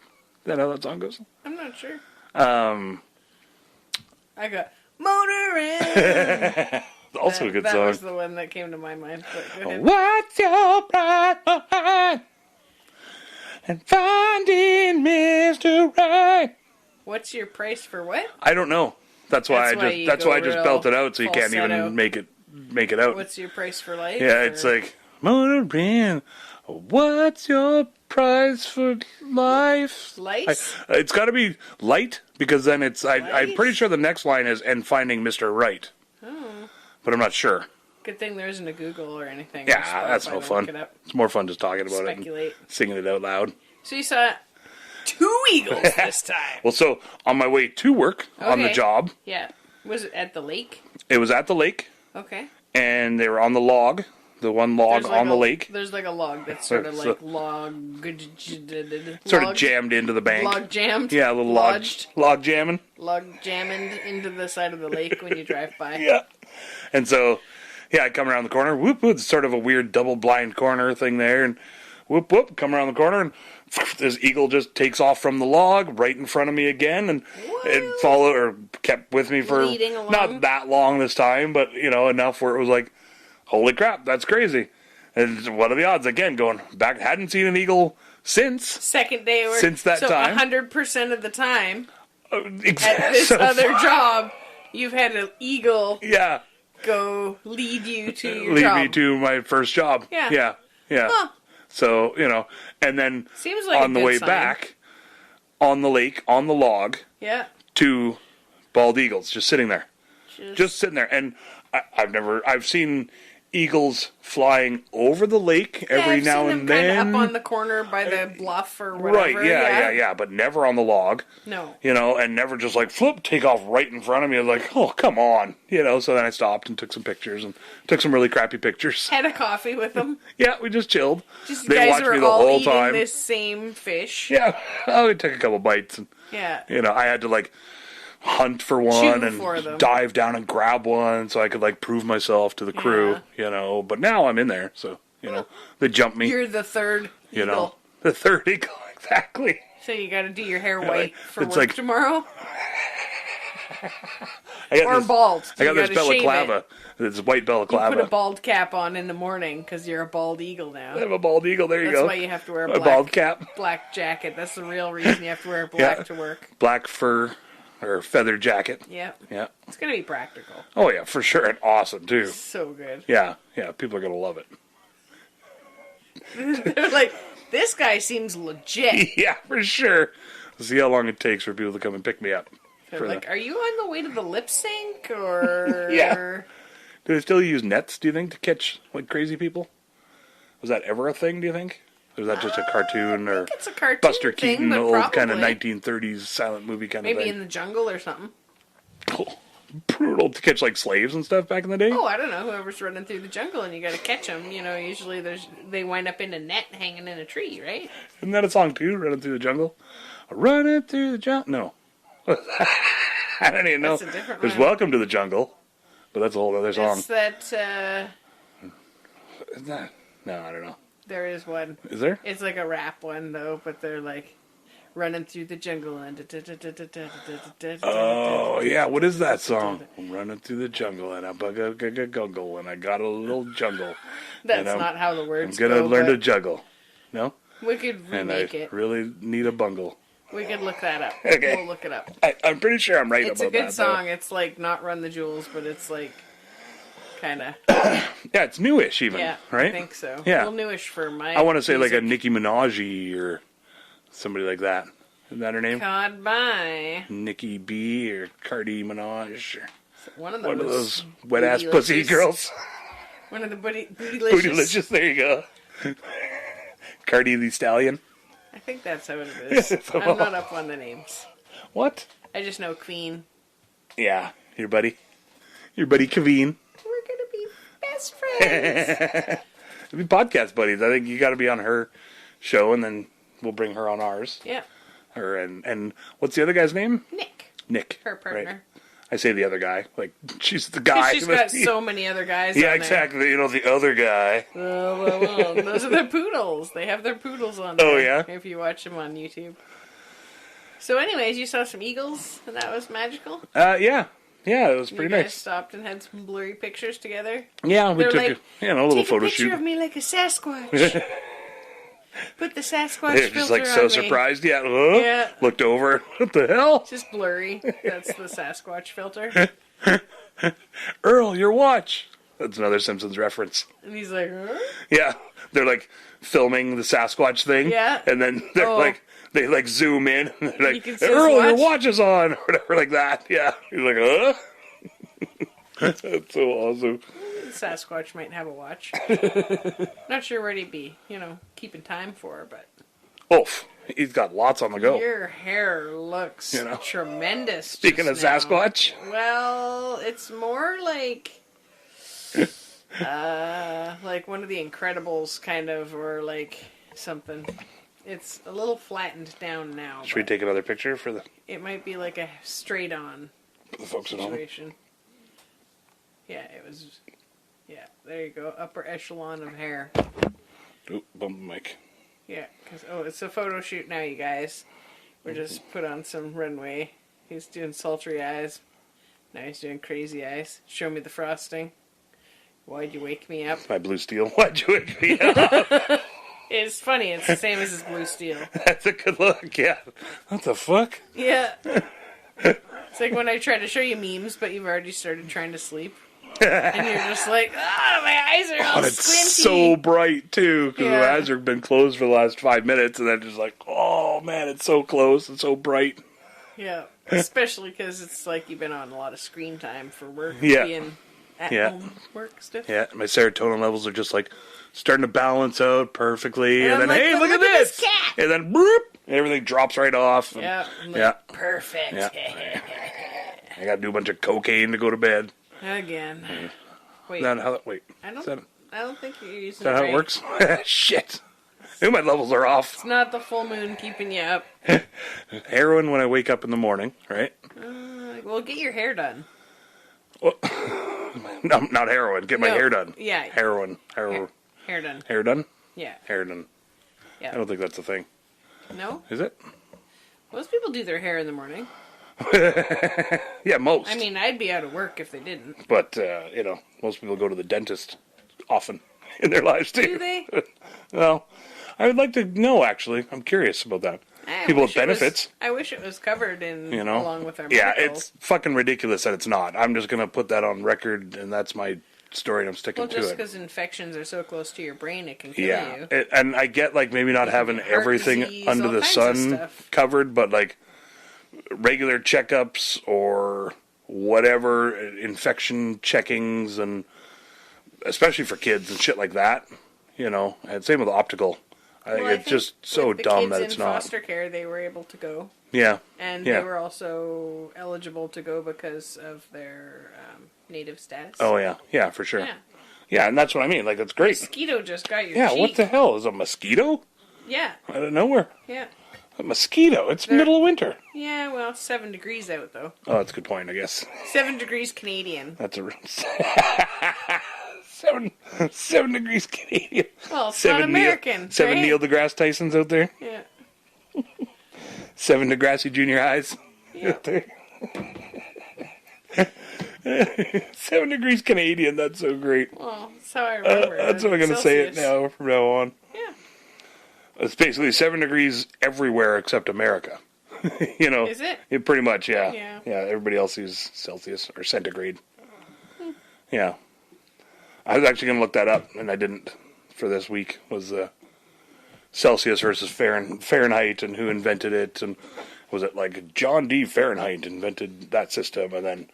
that how that song goes? I'm not sure. Um, I got motoring. also a good that song. was the one that came to my mind. But go ahead. What's your pride and finding Mr. Right? What's your price for what? I don't know. That's why That's why I you just go belt it real out so you can't falsetto. even make it out. What's your price for life? Yeah, it's or- like motoring. What's your price for life? Lice? It's got to be light because then it's. I'm Lice? pretty sure the next line is "and finding Mr. Right," Oh. but I'm not sure. Good thing there isn't a Google or anything. Yeah, or Spotify that's to no look fun. it up. It's more fun just talking about Speculate. it and singing it out loud. So you saw 2 eagles this time. Well, so on my way to work on the Okay. job, Yeah. Was it at the lake? it was at the lake, Okay. and they were on the log, the one log There's like on the a- lake, There's like a log that's sort of So- like log... sort of jammed into the bank. Log jammed? Yeah, a little Lodged. log jamming. Log jamming into the side of the lake when you drive by. Yeah. And so, yeah, I come around the corner. Whoop, whoop. It's sort of a weird double blind corner thing there. And whoop, whoop. Come around the corner. And this eagle just takes off from the log right in front of me again. And it followed or kept with me for Leading along? not that long this time, but, you know, enough where it was like, holy crap, that's crazy. And what are the odds? Again, going back, hadn't seen an eagle since. Second day work. Since that so time. 100% of the time at Exactly. this other job, you've had an eagle Yeah. go lead you to your Lead job. me to my first job. Yeah. Yeah. Yeah. Huh. So, you know, and then Seems like on a the good way sign. back, on the lake, on the log, Yeah. 2 bald eagles just sitting there. Just, Just sitting there. And I've seen eagles flying over the lake every I've now seen and them then. kind of up on the corner by the bluff or whatever. Right, yeah, but never on the log, No. you know, and never just like flip, take off right in front of me. Like, oh, come on, you know. So then I stopped and took some pictures and took some really crappy pictures. Had a coffee with them. Yeah, we just chilled. Just They guys watched were me the all whole eating time. this same fish. Yeah, oh, we took a couple bites, and Yeah. you know, I had to like hunt for one Chew and for them. dive down and grab one so I could like prove myself to the crew, you know. But now I'm in there, so you know, they jumped me, You're the third you eagle. know, the third eagle exactly. So you got to do your hair white for it's work like- tomorrow. Or bald. I got You this gotta shave balaclava. This white You balaclava. put a bald cap on in the morning because you're a bald eagle now. I have a bald eagle. There you That's go. why you have to wear a bald cap. black jacket. That's the real reason you have to wear black to work. Black fur or feather jacket. Yep. Yeah. It's going to be practical. Oh, yeah, for sure. And awesome, too. So good. Yeah. People are going to love it. They're like, this guy seems legit. Yeah, for sure. See how long it takes for people to come and pick me up. They're like, are you on the way to the lip sync? Or... Yeah. Do they still use nets, do you think, to catch like crazy people? Was that ever a thing, do you think? Or is that just a cartoon? I think it's a cartoon Buster thing, Keaton, but old probably. kind of 1930s silent movie kind of Maybe thing? in the jungle or something. Oh, brutal to catch like slaves and stuff back in the day? Oh, I don't know. Whoever's running through the jungle and you got to catch them. You know, usually they wind up in a net hanging in a tree, right? Isn't that a song too? Running through the jungle? Running through the jungle? No. I don't even know. That's a different There's one. Welcome to the Jungle, but that's a whole other song. It's that, Isn't that? No, I don't know. there is one. Is there? It's like a rap one, though, but they're like running through the jungle and... Oh, yeah. What is that song? I'm running through the jungle and I gungle and I got a little jungle. That's and not how the I'm words going to go, learn to but juggle. No? we could And I remake it. really need a bungle. We could look that up. Okay. We'll look it up. I'm pretty sure I'm right It's about a good that. song. It's like not Run the Jewels, but it's like kind of... Yeah, it's newish even, Yeah, right? I think so. Yeah. A little newish for my I want to say like a music. Nicki Minaj or somebody like that. Isn't that her name? God, bye. Nicki B or Cardi Minaj or One of one of those those wet-ass pussy bootylicious- girls. One of the bootylicious. Bootylicious, there you go. Cardi the Stallion. I think that's how it is. I'm not up on the names. What? I just know Queen. Yeah, your buddy Kaveen. We're gonna be best friends. Be podcast buddies. I think you got to be on her show, and then we'll bring her on ours. Yeah, Her and what's the other guy's name? Nick. her partner. Right. I say the other guy, like she's the guy. She's got so many other guys. Yeah, on exactly. You know, the other guy. There. Those are their poodles. They have their poodles on there. Oh, yeah? If you watch them on YouTube. So, anyways, you saw some eagles, and that was magical. Yeah, it was You pretty guys nice. stopped and had some blurry pictures together. Yeah, we They're took like, a little Take photo a picture shoot. of me like a Sasquatch. Put the Sasquatch They're filter just like on so me. surprised. Yeah, Yeah. Looked over. What the hell? Just blurry. That's the Sasquatch filter. Earl, your watch. That's another Simpsons reference. And he's like, huh? Yeah, they're like filming the Sasquatch thing. Yeah. And then they're Oh. they like zoom in. And they're You like, can see his Earl, your watch. watch is on, or whatever, like that. Yeah. He's like, huh? That's so awesome. Sasquatch might have a watch. Not sure where he'd be, keeping time for, but Oof, he's got lots on the go. your hair looks tremendous. Speaking of just now. Sasquatch, Well, it's more like like one of the Incredibles kind of, or like something. It's a little flattened down now. should we but take another picture for the it might be like a straight on folks at home? situation. Yeah, it was. Yeah, there you go. Upper echelon of hair. Oop, bump the mic. Yeah, because it's a photo shoot now, you guys. We're just put on some runway. He's doing sultry eyes. Now he's doing crazy eyes. Show me the frosting. Why'd you wake me up? My blue steel. Why'd you wake me up? It's funny. It's the same as his blue steel. That's a good look. Yeah. What the fuck? Yeah. It's like when I try to show you memes, but you've already started trying to sleep. And you're just like, my eyes are all And it's squinty. so bright too, because Yeah. the eyes have been closed for the last 5 minutes, and then just like, oh man, it's so close and so bright. Yeah. Especially because it's like you've been on a lot of screen time for work. Yeah. Being at Yeah. home work stuff. Yeah, my serotonin levels are just like starting to balance out perfectly, And and I'm then like, hey, but look at look at this, this cat! and then bloop, everything drops right off. And, Yeah. I'm like, Yeah. Perfect. Yeah. I got to do a bunch of cocaine to go to bed. Again. Wait. Is that how? Wait, I is don't think you're using that how the it drink. works? Shit, I think my levels are off. It's not the full moon keeping you up. Heroin when I wake up in the morning, right? Well, get your hair done. No, not heroin. Get my No, hair done. yeah. Heroin. Hair done. Hair done? Yeah. Hair done. Yeah. I don't think that's a thing. No? Is it? Most people do their hair in the morning. Yeah, most. I mean, I'd be out of work if they didn't. But, most people go to the dentist often in their lives, too. Do they? Well, I would like to know, actually. I'm curious about that. People with benefits. I wish it was covered in along with our Yeah, medical. it's fucking ridiculous that it's not. I'm just going to put that on record, and that's my story, and I'm sticking to just it. because infections are so close to your brain, it can kill you. And I get, maybe not having heart everything disease, under all the kinds of sun stuff. covered, but, regular checkups or whatever, infection checkings, and especially for kids and shit like that, and same with optical. I think it's just so dumb that it's not. The kids in foster care, they were able to go. Yeah. And they were also eligible to go because of their native status. Oh, yeah. Yeah, for sure. Yeah. Yeah, and that's what I mean. It's great. Mosquito just got your Yeah, cheek. what the hell? Is a mosquito? Yeah. Out of nowhere. Yeah. A mosquito? It's middle of winter. Yeah, well, it's 7 degrees out, though. Oh, that's a good point, I guess. 7 degrees Canadian. That's a... 7 degrees Canadian. Well, it's not American. Seven right? Neil deGrasse Tysons out there. Yeah. 7 Degrassi Junior Highs Yeah. out there. 7 degrees Canadian. That's so great. Well, that's how I remember it. That's what I'm going to say it now from now on. Yeah. It's basically 7 degrees everywhere except America. Is it? Yeah, pretty much, yeah. Yeah. Yeah, everybody else uses Celsius or centigrade. Yeah. I was actually going to look that up, and I didn't for this week, was Celsius versus Fahrenheit and who invented it, and was it John D. Fahrenheit invented that system, and then,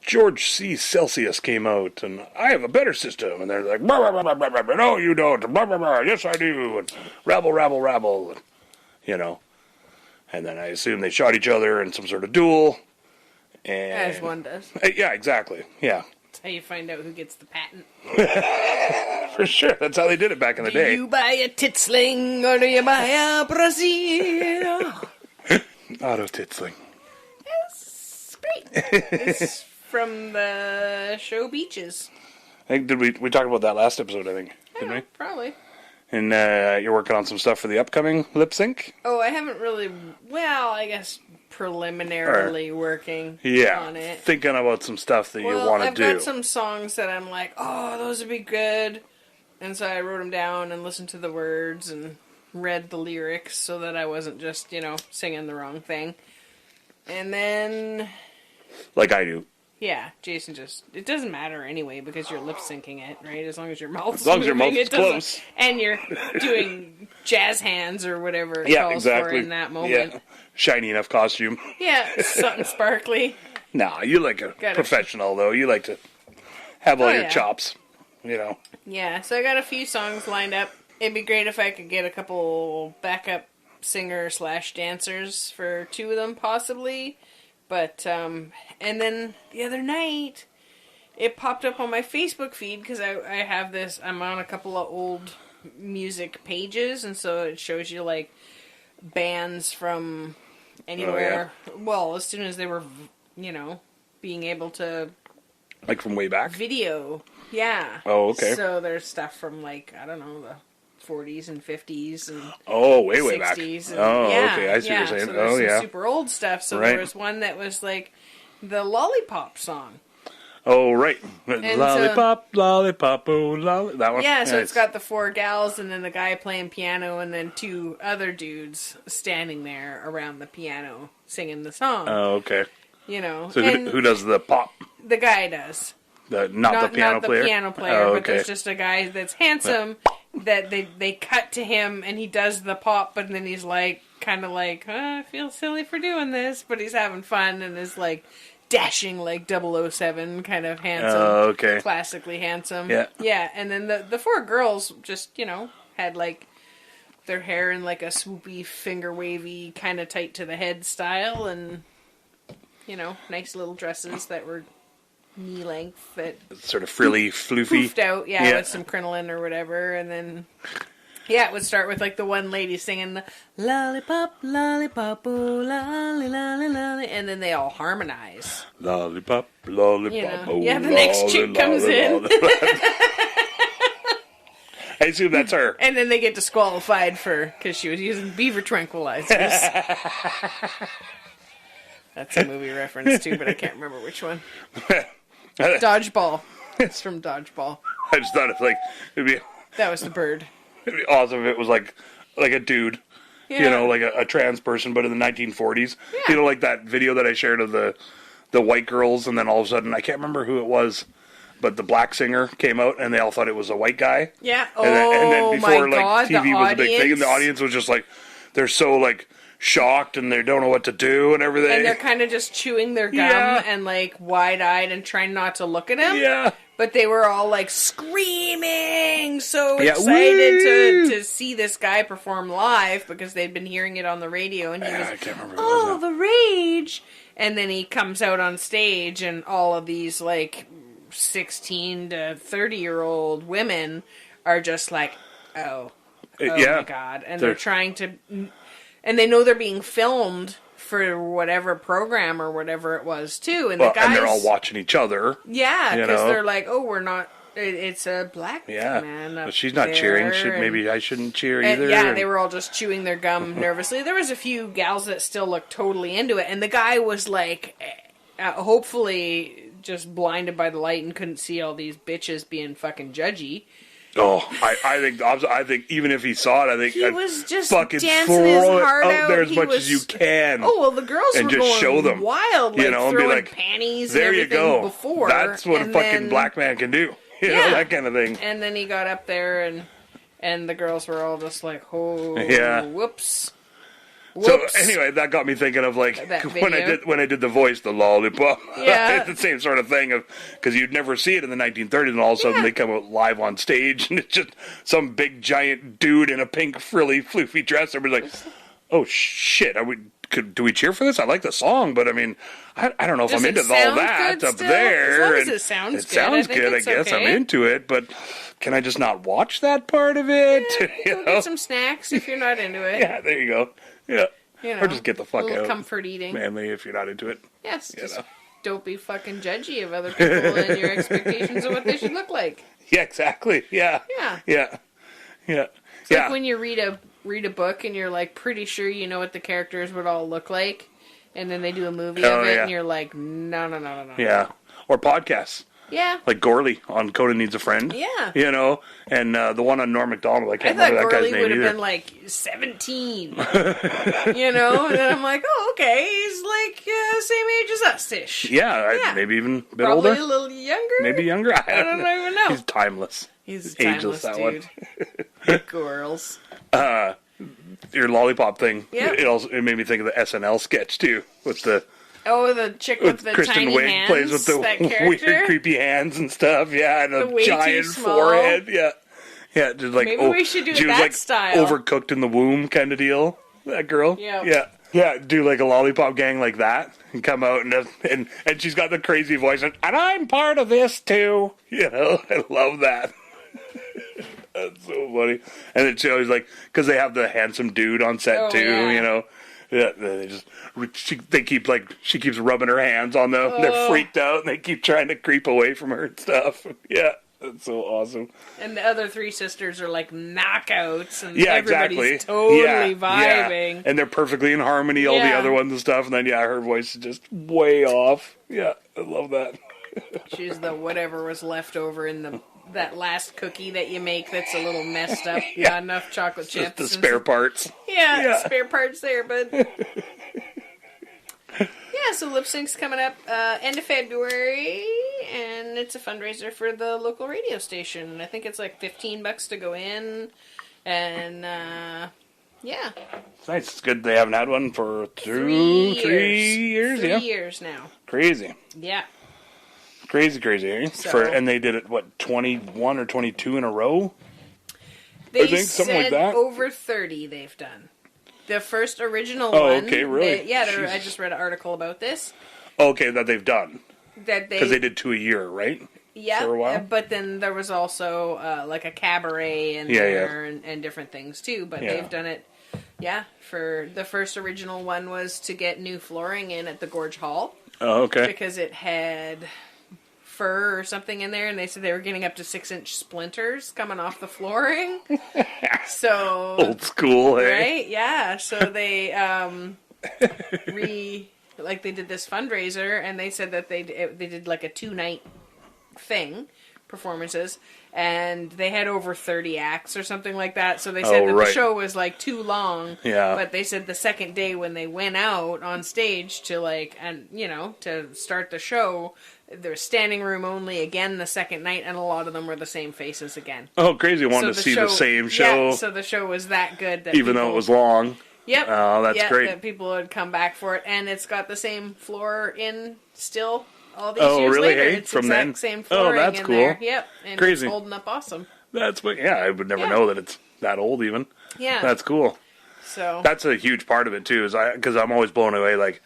George C. Celsius came out, and I have a better system, and they're like, blah, blah, blah, blah, blah, blah, no, you don't, blah, blah, blah, yes, I do, and rabble, rabble, rabble, and then I assume they shot each other in some sort of duel, and... As one does. Yeah, exactly, yeah. That's how you find out who gets the patent. For sure, that's how they did it back in the day. Do you buy a tit sling, or do you buy a Brazil? Auto titsling. It's great. It's from the show Beaches. I think we talked about that last episode, I think, didn't we? Probably. And you're working on some stuff for the upcoming lip sync? Oh, I haven't really, I guess preliminarily working on it. Thinking about some stuff that you want to do. I've got some songs that I'm like, oh, those would be good. And so I wrote them down and listened to the words and read the lyrics so that I wasn't just, singing the wrong thing. And then... Like I do. Yeah, Jason it doesn't matter anyway because you're lip syncing it, right? As long as your mouth's close. And you're doing jazz hands or whatever it calls for in that moment. Yeah. Shiny enough costume. Yeah, something sparkly. Nah, you like a professional, though. You like to have all your chops, Yeah, so I got a few songs lined up. It'd be great if I could get a couple backup singer/dancers for 2 of them, possibly. But, and then the other night, it popped up on my Facebook feed, because I have this, I'm on a couple of old music pages, and so it shows you, bands from anywhere. Oh, yeah. Well, as soon as they were, being able to... Like from way back? Video. Yeah. Oh, okay. So there's stuff from, I don't know, the 40s and 50s and way back. And, okay, I see what you're saying. So there's some super old stuff. So there was one that was the Lollipop song. Oh, right. Lollipop, lollipop, oh, lollipop. That one? Yeah, so it's got the 4 gals and then the guy playing piano and then 2 other dudes standing there around the piano singing the song. Oh, okay. So who does the pop? The guy does. Not the piano player? Not the piano player, but there's just a guy that's handsome that they cut to him and he does the pop, but then he's I feel silly for doing this, but he's having fun and is dashing 007 kind of handsome. Oh, okay. Classically handsome. Yeah. Yeah, and then the 4 girls just, had their hair in a swoopy, finger wavy, kind of tight to the head style and, nice little dresses that were knee length that sort of frilly, floofy. Poofed out, with some crinoline or whatever, and then it would start with the one lady singing the lollipop, lollipop, oh lolly, lolly, lolly, and then they all harmonize. Lollipop, lollipop, oh the next chick comes in. I assume that's her. And then they get disqualified because she was using beaver tranquilizers. That's a movie reference too, but I can't remember which one. Dodgeball. It's from Dodgeball. I just thought That was the bird. it'd be awesome if it was like a dude. Yeah. You know, like a trans person, but in the 1940s. Yeah. You know, like that video that I shared of the white girls, and then all of a sudden, I can't remember who it was, but the black singer came out, and they all thought it was a white guy. Yeah. And then before, my God, TV was a big thing, and the audience was just like, they're so, like, shocked, and they don't know what to do, and everything. And they're kind of just chewing their gum and, like, wide-eyed and trying not to look at him. Yeah. But they were all, like, screaming, so excited to see this guy perform live because they'd been hearing it on the radio, and he was, I can't remember oh, the rage! And then he comes out on stage, and all of these, like, 16 to 30-year-old women are just like, oh my God. And they're trying to... And they know they're being filmed for whatever program or whatever it was, too. And the guys... And they're all watching each other. Yeah, because they're like, oh, we're not... It's a black man up but she's not there, cheering. Maybe I shouldn't cheer either. Yeah, they were all just chewing their gum nervously. There was a few gals that still looked totally into it. And the guy was like, hopefully just blinded by the light and couldn't see all these bitches being fucking judgy. Oh, I think even if he saw it, I think he I'd was just fucking dancing throw his it heart out there out. as much as you can. Oh well, the girls and were just going show them, wild, like, you know, and throwing be like, panties there and you everything go. Before. That's what a fucking black man can do. You know, that kind of thing. And then he got up there, and the girls were all just like, oh, whoops. So anyway, that got me thinking of like when I did the voice, the lollipop. Yeah, it's the same sort of thing of because you'd never see it in the 1930s, and all of a sudden they come out live on stage, and it's just some big giant dude in a pink frilly floofy dress. Everybody's like, "Oh shit! Do we cheer for this? I like the song, but I mean, I don't know if I'm into all that up there. As long as it sounds good. It sounds good. I guess I'm into it, but can I just not watch that part of it? Yeah, go get some snacks if you're not into it. Yeah, there you go. Yeah. You know, or just get the fuck out. Comfort eating. Manly if you're not into it. Yes. Just don't be fucking judgy of other people and your expectations of what they should look like. Yeah, exactly. Yeah. Yeah. Yeah. Yeah. It's like when you read a book and you're like pretty sure you know what the characters would all look like, and then they do a movie of it and you're like, no. Yeah. Or podcasts. Yeah. Like Gorley on Conan Needs a Friend. Yeah. You know? And the one on Norm Macdonald, I can't remember that guy's name either. I thought Gorley would have been like 17. You know? And then I'm like, oh, okay. He's like same age as us-ish. Yeah. Maybe even a bit Probably older. a little younger. Maybe younger. I don't even know. He's timeless. He's ageless, timeless, dude. Girls. Your lollipop thing. Yep. It made me think of the SNL sketch, too. With the... Oh, the chick with the Kristen tiny Wiig hands. plays with the weird, creepy hands and stuff. Yeah, and a giant forehead. Yeah, yeah. Just like maybe we should do she that was style. Overcooked in the womb, kind of deal. That girl. Yeah. Do like a lollipop gang like that, and come out and she's got the crazy voice, and I'm part of this too. You know, I love that. That's so funny. And then she always like because they have the handsome dude on set too. Yeah. You know. Yeah, she keeps rubbing her hands on them. They're freaked out, and they keep trying to creep away from her and stuff. Yeah, that's so awesome. And the other three sisters are like knockouts, and everybody's totally vibing. Yeah. And they're perfectly in harmony, all the other ones and stuff. And then, her voice is just way off. Yeah, I love that. She's the whatever was left over in that last cookie that you make that's a little messed up. Not enough chocolate chips. Just the spare parts. Yeah, spare parts there, bud. So lip sync's coming up end of February, and it's a fundraiser for the local radio station. I think it's like $15 to go in, and It's nice. It's good they haven't had one for 3 years. 3 years now. Crazy. Yeah. Crazy. And they did it, 21 or 22 in a row? They I think, something like that. Over 30 they've done. The first original one. Oh, okay, really? I just read an article about this. Okay, that they've done. Because they did 2 a year, right? Yeah, for a while. But then there was also like a cabaret in there and different things too. But they've done it, for the first original one was to get new flooring in at the Gorge Hall. Oh, okay. Because it had fur or something in there, and they said they were getting up to 6-inch splinters coming off the flooring. So old school, right? Yeah. So they like they did this fundraiser, and they said that they did like a 2-night thing, performances, and they had over 30 acts or something like that. So they said that the show was like too long. Yeah. But they said the second day when they went out on stage to to start the show, there was standing room only again the second night, and a lot of them were the same faces again. Oh, crazy! Wanted to see the same show. Yeah, so the show was that good that even though it was long. Yep. Oh, that's great. That people would come back for it, and it's got the same floor in still. All these years really? later, Hey, it's from exact then? same flooring that's in cool. there. Yep, and Crazy. it's holding up awesome. That's what. Yeah, I would never know that it's that old. Even. Yeah, That's cool. So that's a huge part of it too. Is because I'm always blown away, like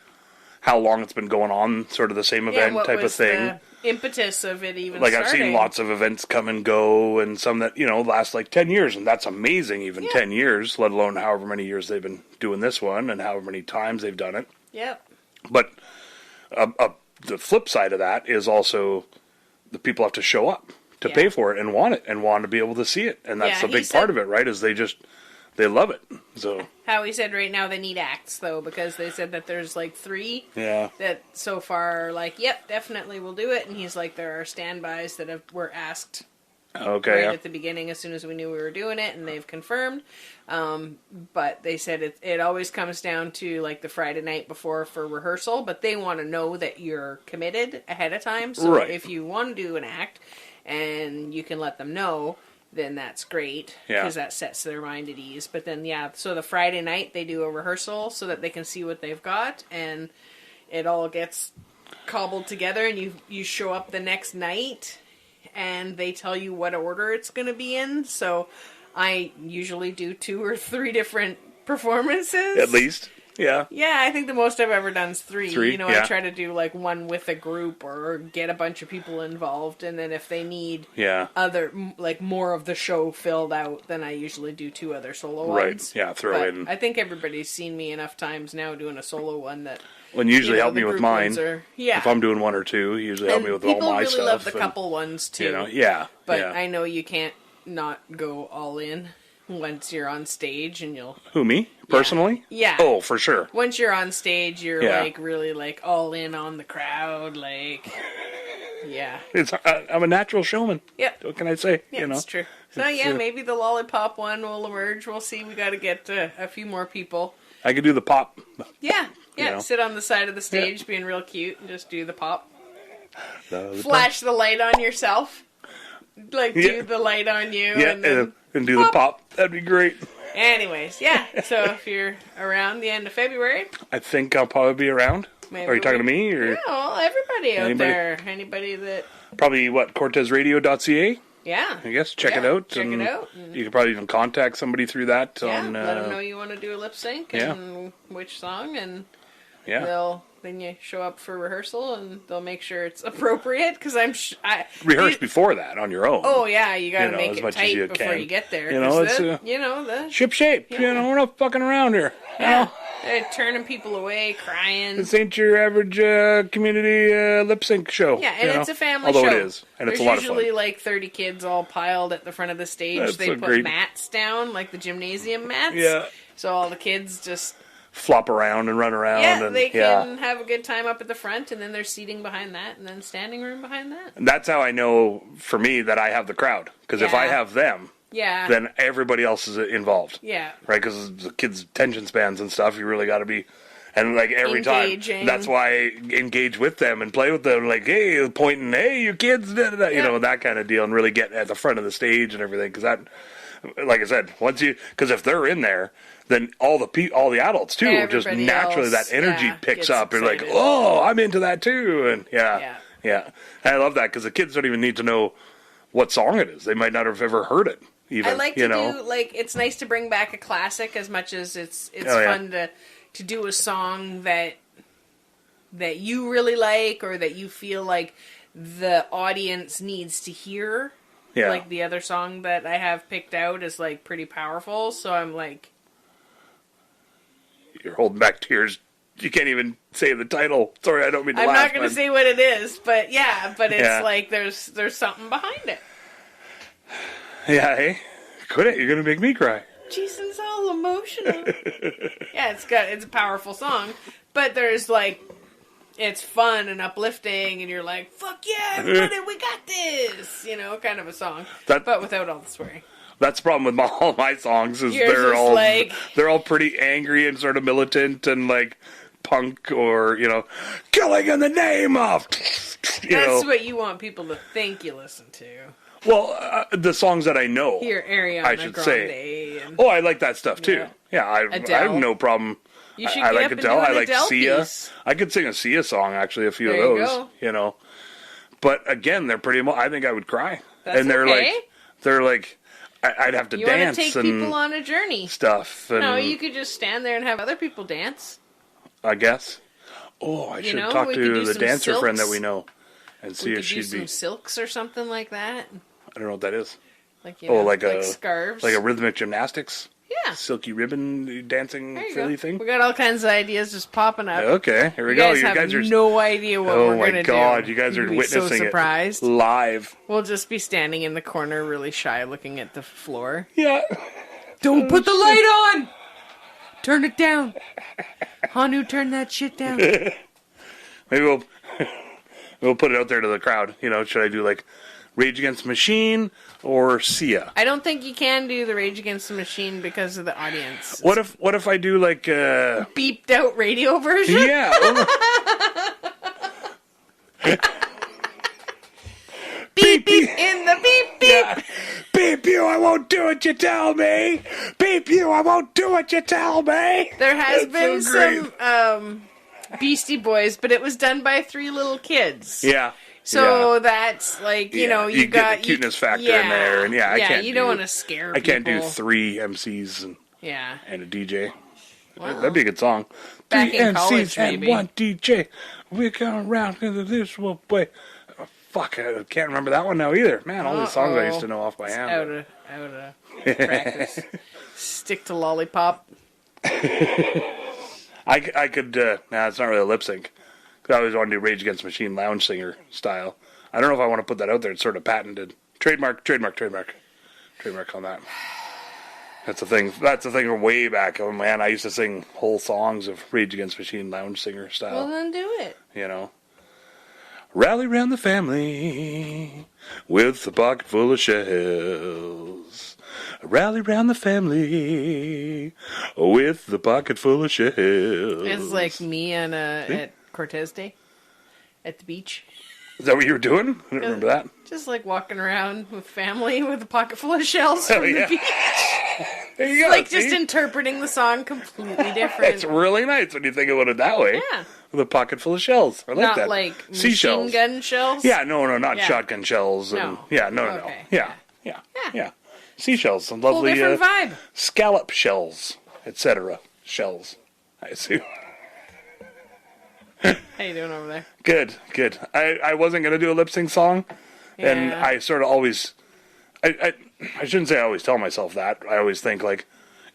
how long it's been going on, sort of the same event type of thing. The impetus of it even like starting. I've seen lots of events come and go, and some that last like 10 years, and that's amazing. Even 10 years, let alone however many years they've been doing this one, and however many times they've done it. Yep. But the flip side of that is also the people have to show up to pay for it and want to be able to see it, and that's a big part of it, right? Is they love it. So Howie said right now they need acts though, because they said that there's like 3 that so far are like, yep, definitely we'll do it, and he's like, there are standbys that were asked at the beginning as soon as we knew we were doing it, and they've confirmed. But they said it always comes down to like the Friday night before for rehearsal, but they want to know that you're committed ahead of time. So if you want to do an act and you can let them know, then that's great, because that sets their mind at ease. But then, so the Friday night they do a rehearsal so that they can see what they've got, and it all gets cobbled together, and you show up the next night, and they tell you what order it's going to be in. So I usually do 2 or 3 different performances. At least. Yeah. Yeah, I think the most I've ever done is 3. 3, I try to do like one with a group or get a bunch of people involved, and then if they need other like more of the show filled out, then I usually do 2 other solo ones. Right. Yeah, throw in. I think everybody's seen me enough times now doing a solo one that. Well, you usually help me with mine. Yeah. If I'm doing 1 or 2, you usually help me with all my stuff. People really love the couple ones too. But I know you can't not go all in once you're on stage, and you'll... Who, me? Personally? Yeah. Oh, for sure. Once you're on stage, you're like really like all in on the crowd, like... Yeah. I'm a natural showman. Yep. What can I say? Yeah, it's true. So maybe the lollipop one will emerge. We'll see. We got to get a few more people. I could do the pop. Yeah. Sit on the side of the stage, being real cute, and just do the pop. Flash the light on yourself. Like, do the light on you. Yeah, and do the pop. That'd be great. Anyways, so if you're around the end of February... I think I'll probably be around. Are you talking to me? Or? No, everybody out there. Anybody that... Probably, cortesradio.ca? Yeah. I guess. Check it out. Check it out. You could probably even contact somebody through that. Let them know you want to do a lip sync and which song, and then you show up for rehearsal, and they'll make sure it's appropriate, because rehearse before that on your own. Oh yeah, you got to make it tight before you get there. It's the ship shape. We're not fucking around here. Yeah, they're turning people away, crying. This ain't your average community lip sync show. Yeah, and it's a family show. Although it is, and it's a lot of fun. There's usually like 30 kids all piled at the front of the stage. They put mats down, like the gymnasium mats. Yeah. So all the kids just flop around and run around. Yeah, they can have a good time up at the front, and then there's seating behind that, and then standing room behind that. And that's how I know, for me, that I have the crowd. Because if I have them, then everybody else is involved. Yeah. Right? Because the kids' attention spans and stuff, you really got to be... And, like, every engaging. time, that's why I engage with them and play with them. Like, hey, pointing, hey, you kids, that kind of deal. And really get at the front of the stage and everything. Because that, like I said, because if they're in there... then all the adults too, everybody just naturally that energy picks up. You're like, oh, I'm into that too, and And I love that, because the kids don't even need to know what song it is. They might not have ever heard it. Even, I like to do it's nice to bring back a classic as much as it's fun to do a song that you really like, or that you feel like the audience needs to hear. Yeah. Like the other song that I have picked out is like pretty powerful, so I'm like. You're holding back tears. You can't even say the title. Sorry, I don't mean to laugh. I'm not going to say what it is, but it's like there's something behind it. Yeah, hey, quit it. You're going to make me cry. Jason's all emotional. Yeah, it's a powerful song, but there's like it's fun and uplifting, and you're like, fuck yeah, everybody, we got this, kind of a song, but without all the swearing. That's the problem with all my songs is Yours they're all pretty angry and sort of militant and like punk or killing in the name of. That's what you want people to think you listen to. Well, the songs that I know, here, Ariana I should Grande say. And, I like that stuff too. Yeah, I have no problem. You should I get like up and Adele. do an I like Adele Sia. piece. I could sing a Sia song actually, a few there of those. You go. But again, they're pretty. I think I would cry. That's and okay. They're like. I'd have to you dance want to take and people on a journey. Stuff. And no, you could just stand there and have other people dance. I guess. Oh, I should talk to the dancer friend that we know and see if she'd be. Some silks or something like that. I don't know what that is. Like like scarves, like a rhythmic gymnastics. Yeah, silky ribbon dancing silly thing. We got all kinds of ideas just popping up. Okay, here we go. You guys have no idea what we're gonna do. Oh my God, you guys are witnessing so surprised. It live. We'll just be standing in the corner, really shy, looking at the floor. Yeah. Don't put the light on. Turn it down. Hanu, turn that shit down. Maybe we'll put it out there to the crowd. Should I do like Rage Against the Machine or Sia? I don't think you can do the Rage Against the Machine because of the audience. What if I do like beeped out radio version? Yeah. Beep beep in the beep beep. Yeah. Beep you, I won't do what you tell me. Beep you, I won't do what you tell me. There has been some Beastie Boys, but it was done by 3 little kids. Yeah. So that's like, you got get the cuteness factor in there, and I can't. You don't want to scare people. I can't do 3 MCs and a DJ. Wow. That'd be a good song. Back 3 in college, MCs maybe. and 1 DJ. We're going around into this way. Oh, fuck, I can't remember that one now either. Man, all these songs I used to know off by hand. Out of practice. Stick to Lollipop. I could. It's not really a lip sync. I always want to do Rage Against the Machine lounge singer style. I don't know if I want to put that out there. It's sort of patented. Trademark on that. That's the thing. That's the thing from way back. Oh man, I used to sing whole songs of Rage Against the Machine lounge singer style. Well, then do it. Rally round the family with a pocket full of shells. Rally round the family with the pocket full of shells. It's like me at Cortez Day at the beach. Is that what you were doing? I don't remember that. Just like walking around with family with a pocket full of shells from the beach. There you go. Like just interpreting the song completely different. It's really nice when you think about it that way. Yeah. With a pocket full of shells. I like not that. Not like seashells. Machine gun shells? Yeah, no, not shotgun shells. And, no. Yeah, no. Okay. Yeah. Seashells. Some whole lovely different vibe. Scallop shells, etc. Shells, I assume. How you doing over there? Good. I wasn't going to do a lip sync song, and I sort of always... I shouldn't say I always tell myself that. I always think, like,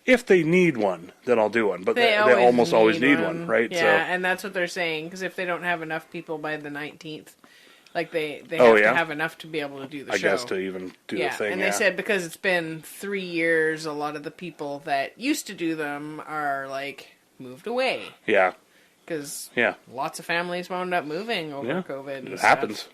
if they need one, then I'll do one. But they almost always need one, right? Yeah, and that's what they're saying, because if they don't have enough people by the 19th, like they have to have enough to be able to do the show. I guess to even do the thing, and they said because it's been 3 years, a lot of the people that used to do them are, like, moved away. Yeah. Because lots of families wound up moving over COVID and it stuff. happens.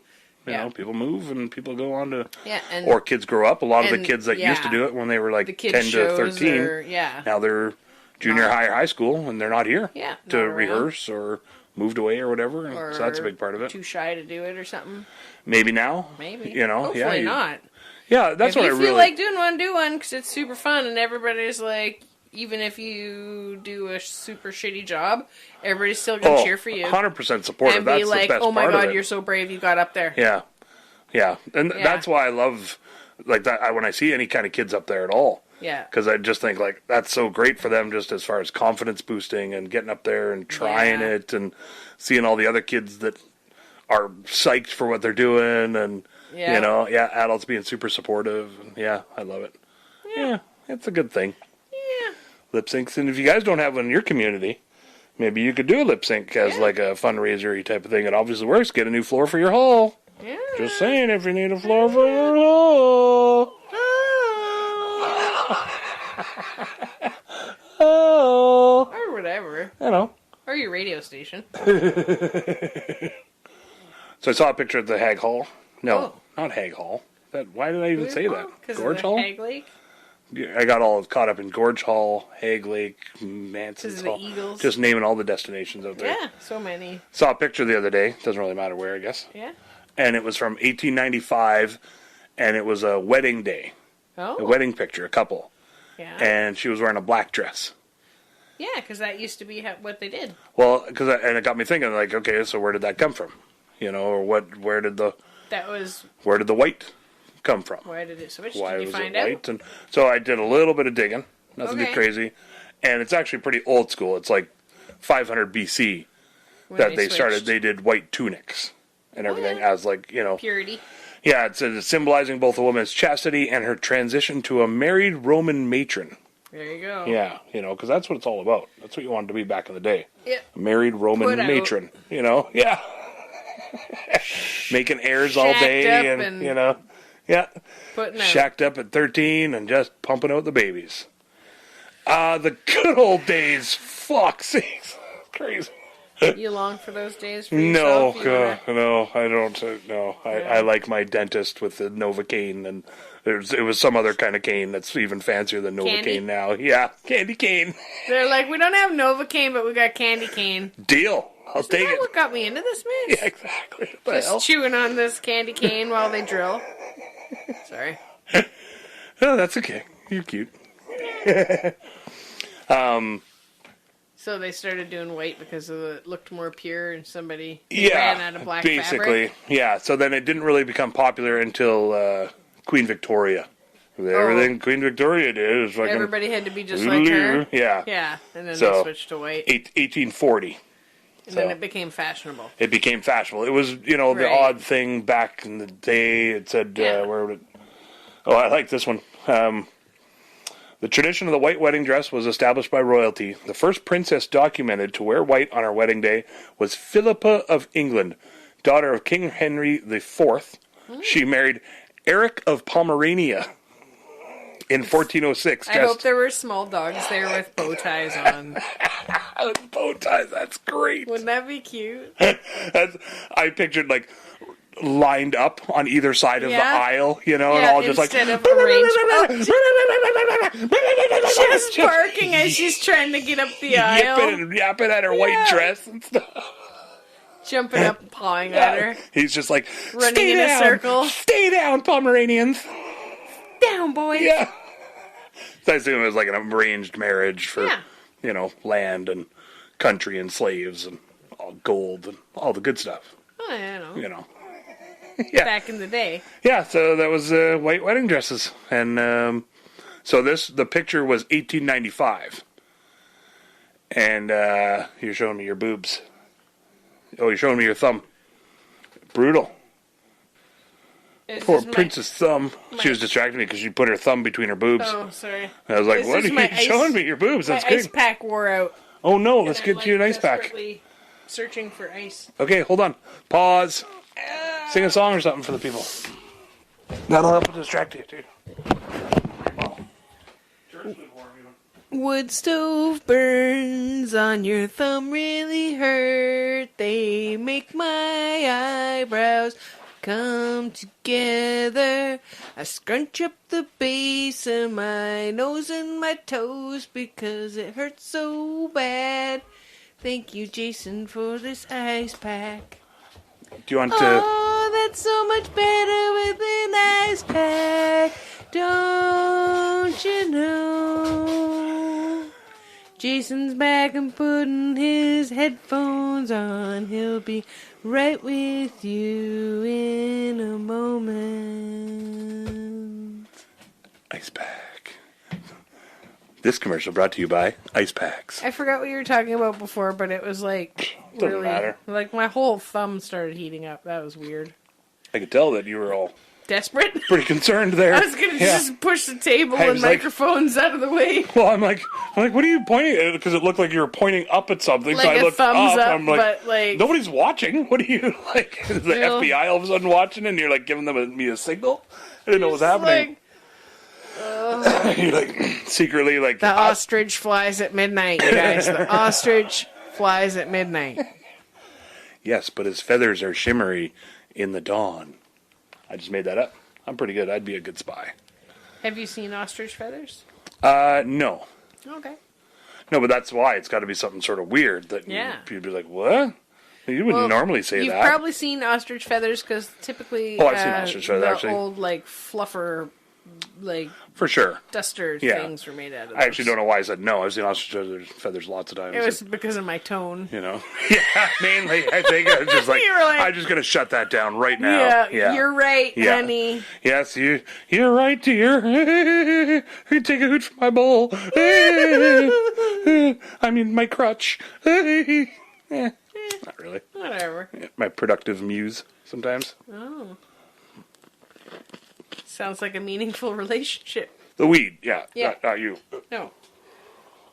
You know, people move and people go on to... and, or kids grow up. A lot of the kids that used to do it when they were like 10 to 13, now they're junior high or high school and they're not here to rehearse or moved away or whatever. And so that's a big part of it. Too shy to do it or something. Maybe now. Maybe. Hopefully not. Yeah, that's what I really... If you feel like doing one, do one because it's super fun and everybody's like... Even if you do a super shitty job, everybody's still going to cheer for you. 100% supportive. And that's be like, the best oh my part God, of it. you're so brave you got up there. Yeah. And that's why I love, like, that when I see any kind of kids up there at all. Yeah. Because I just think, like, that's so great for them just as far as confidence boosting and getting up there and trying it and seeing all the other kids that are psyched for what they're doing and, adults being super supportive. And, I love it. Yeah, it's a good thing. Lip syncs, and if you guys don't have one in your community, maybe you could do a lip sync as like a fundraiser type of thing. It obviously works. Get a new floor for your hall. Yeah. Just saying, if you need a floor for your hall. Or whatever. I know. Or your radio station. So I saw a picture at the Hag Hall. No, Oh. not Hag Hall. Why did I even say that? Gorge Hall? Hag Lake? Yeah, I got all caught up in Gorge Hall, Hag Lake, Manson's the Hall. Eagles. Just naming all the destinations out there. Yeah, so many. Saw a picture the other day. Doesn't really matter where, I guess. Yeah. And it was from 1895, and it was a wedding day. Oh. A wedding picture, a couple. Yeah. And she was wearing a black dress. Yeah, because that used to be what they did. Well, and it got me thinking, like, okay, so where did that come from? You know, or where did the white come from? Why did it switch? Why did you was find it out? white? And so I did a little bit of digging. Nothing too Okay. crazy. And it's actually pretty old school. It's like 500 BC When that they started. switched. They did white tunics and everything as like, you know. Purity. Yeah, it's symbolizing both a woman's chastity and her transition to a married Roman matron. There you go. Yeah, you know, because that's what it's all about. That's what you wanted to be back in the day. Yep. A married Roman Put out. matron, you know? Yeah. Making airs all Shacked day up and, you know, yeah. Putting out. Shacked up at 13 and just pumping out the babies. The good old days. Fuck sakes. Crazy. You long for those days for No, yourself? no, I don't. No, I like my dentist with the Novocaine, and it was some other kind of cane that's even fancier than Novocaine Candy? now. Yeah, candy cane. They're like, we don't have Novocaine, but we got candy cane. Deal. I'll Is take that it. what got me into this, man? Yeah, exactly. What the hell? Just chewing on this candy cane while they drill. Sorry. Oh, that's okay. You're cute. So they started doing white because it looked more pure, and somebody Yeah, ran out of black basically. fabric. Yeah, so then it didn't really become popular until Queen Victoria. Everything Queen Victoria did is fucking... Everybody had to be just like her. Yeah. Yeah, and then So, they switched to white. 1840. And then it became fashionable. It became fashionable. It was, you know, the Right. odd thing back in the day. It said, Yeah. where would it... Oh, I like this one. The tradition of the white wedding dress was established by royalty. The first princess documented to wear white on her wedding day was Philippa of England, daughter of King Henry IV. She married Eric of Pomerania in 1406. I hope there were small dogs there with bow ties on. With bow ties, that's great. Wouldn't that be cute? I pictured like lined up on either side of the Yeah. aisle, you know, and Yeah, all just like instead of arranged. She was barking as she's trying to get up the aisle. yipping and yapping at her white dress and stuff. Jumping up and pawing at her. He's just like, Running stay in a down, circle. Stay down, Pomeranians. Down, boys. Yeah. So I assume it was like an arranged marriage for, Yeah. you know, land and country and slaves and all gold and all the good stuff, Oh, I don't know. you know. Yeah. Back in the day. Yeah, so that was white wedding dresses. And so the picture was 1895. And you're showing me your boobs. Oh, you're showing me your thumb. Brutal. This Poor is my- Princess Thumb. She was distracting me because she put her thumb between her boobs. Oh, sorry. I was like, This what is are my you showing me? Your boobs. My That's ice good. pack wore out. Oh, no. Let's And get I'm, you an like, ice pack. desperately searching for ice. Okay, hold on. Pause. Sing a song or something for the people. That'll help distract you, too. Wood stove burns on your thumb really hurt. They make my eyebrows come together. I scrunch up the base of my nose and my toes because it hurts so bad. Thank you, Jason, for this ice pack. Do you want to... Oh, that's so much better with an ice pack. Don't you know? Jason's back and putting his headphones on. He'll be right with you in a moment. Ice pack. This commercial brought to you by Ice Packs. I forgot what you were talking about before, but it was like Doesn't really matter. like my whole thumb started heating up. That was weird. I could tell that you were all Desperate? pretty concerned there. I was gonna just push the table I and was like- microphones out of the way. Well, I'm like, what are you pointing at? Because it looked like you were pointing up at something. Like so I a looked thumbs up. up, I'm like, but like nobody's watching. What are you like? Is the Well- FBI all of a sudden watching, and you're like giving me a signal? I didn't know what was happening. Like, You're like secretly like the ostrich flies at midnight, you guys. The ostrich flies at midnight. Yes, but his feathers are shimmery in the dawn. I just made that up. I'm pretty good. I'd be a good spy. Have you seen ostrich feathers? No. Okay. No, but that's why it's got to be something sort of weird that you'd be like, what? You wouldn't normally say you've that. You've probably seen ostrich feathers because typically I've seen ostrich feathers, the actually. old, like, fluffer, like, for sure. duster things were made out of those. I actually don't know why I said no. I've seen ostrich feathers lots of times. It was because of my tone. You know? Yeah, mainly. I think I was just like, I'm just going to shut that down right now. Yeah, you're right, honey. Yes, you're right, dear. Take a hoot from my bowl. I mean, my crutch. Not really. Whatever. My productive muse sometimes. Oh. Sounds like a meaningful relationship. The weed, yeah. Yeah. Not you. No.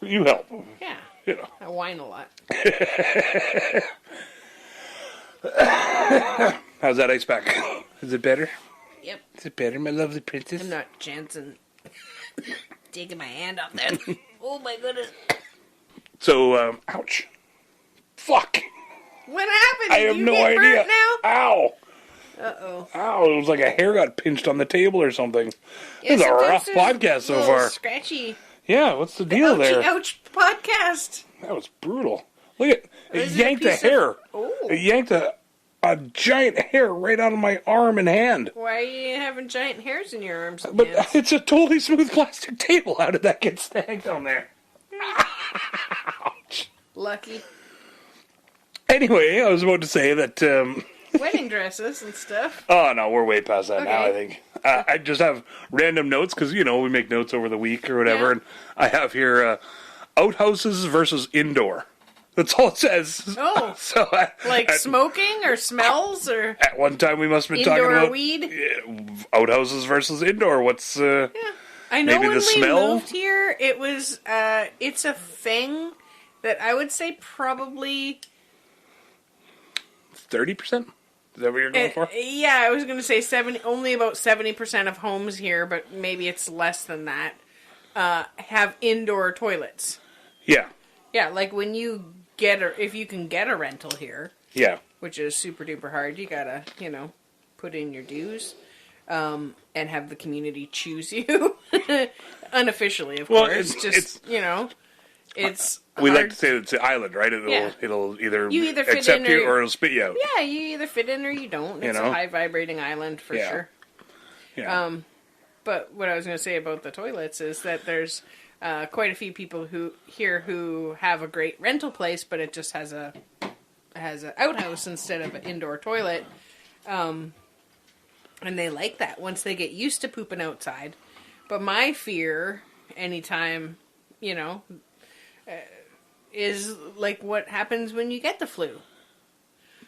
You help. Yeah. You know. I whine a lot. How's that ice pack? Is it better? Yep. Is it better, my lovely princess? I'm not Jansen. Taking my hand off there. Oh my goodness. So, ouch. Fuck. What happened? I have you no get idea. Burnt now? Ow. Uh-oh. Ow, it was like a hair got pinched on the table or something. Yeah, this is a rough there's podcast so far. Scratchy. Yeah, what's the deal there? Ouch podcast. That was brutal. Look at it Is yanked it a a piece hair. Oh. It yanked a giant hair right out of my arm and hand. Why are you having giant hairs in your arms and But hands? it's a totally smooth plastic table. How did that get snagged on there? Ouch. Lucky. Anyway, I was about to say that... Wedding dresses and stuff. Oh, no, we're way past that now, Okay. I think. I just have random notes, because, we make notes over the week or whatever, Yeah. and I have here outhouses versus indoor. That's all it says. Oh. So Like at, smoking or smells or at one time we must have been indoor talking about weed? Outhouses versus indoor. What's... Yeah. I know maybe when the we smell? moved here, it was, it's a thing that I would say probably... 30%? Is that what you're going for? Yeah, I was going to say only about 70% of homes here, but maybe it's less than that, have indoor toilets. Yeah. Yeah, like when you if you can get a rental here, Yeah. which is super duper hard, you gotta, put in your dues, and have the community choose you. Unofficially, of Well, course. It's We hard. like to say it's an island, right? It'll either You either fit accept in you or- or it'll spit you out. Yeah, you either fit in or you don't. It's a high vibrating island for sure. Yeah. But what I was going to say about the toilets is that there's quite a few people who have a great rental place, but it just has a outhouse instead of an indoor toilet, and they like that once they get used to pooping outside. But my fear, anytime, is like what happens when you get the flu.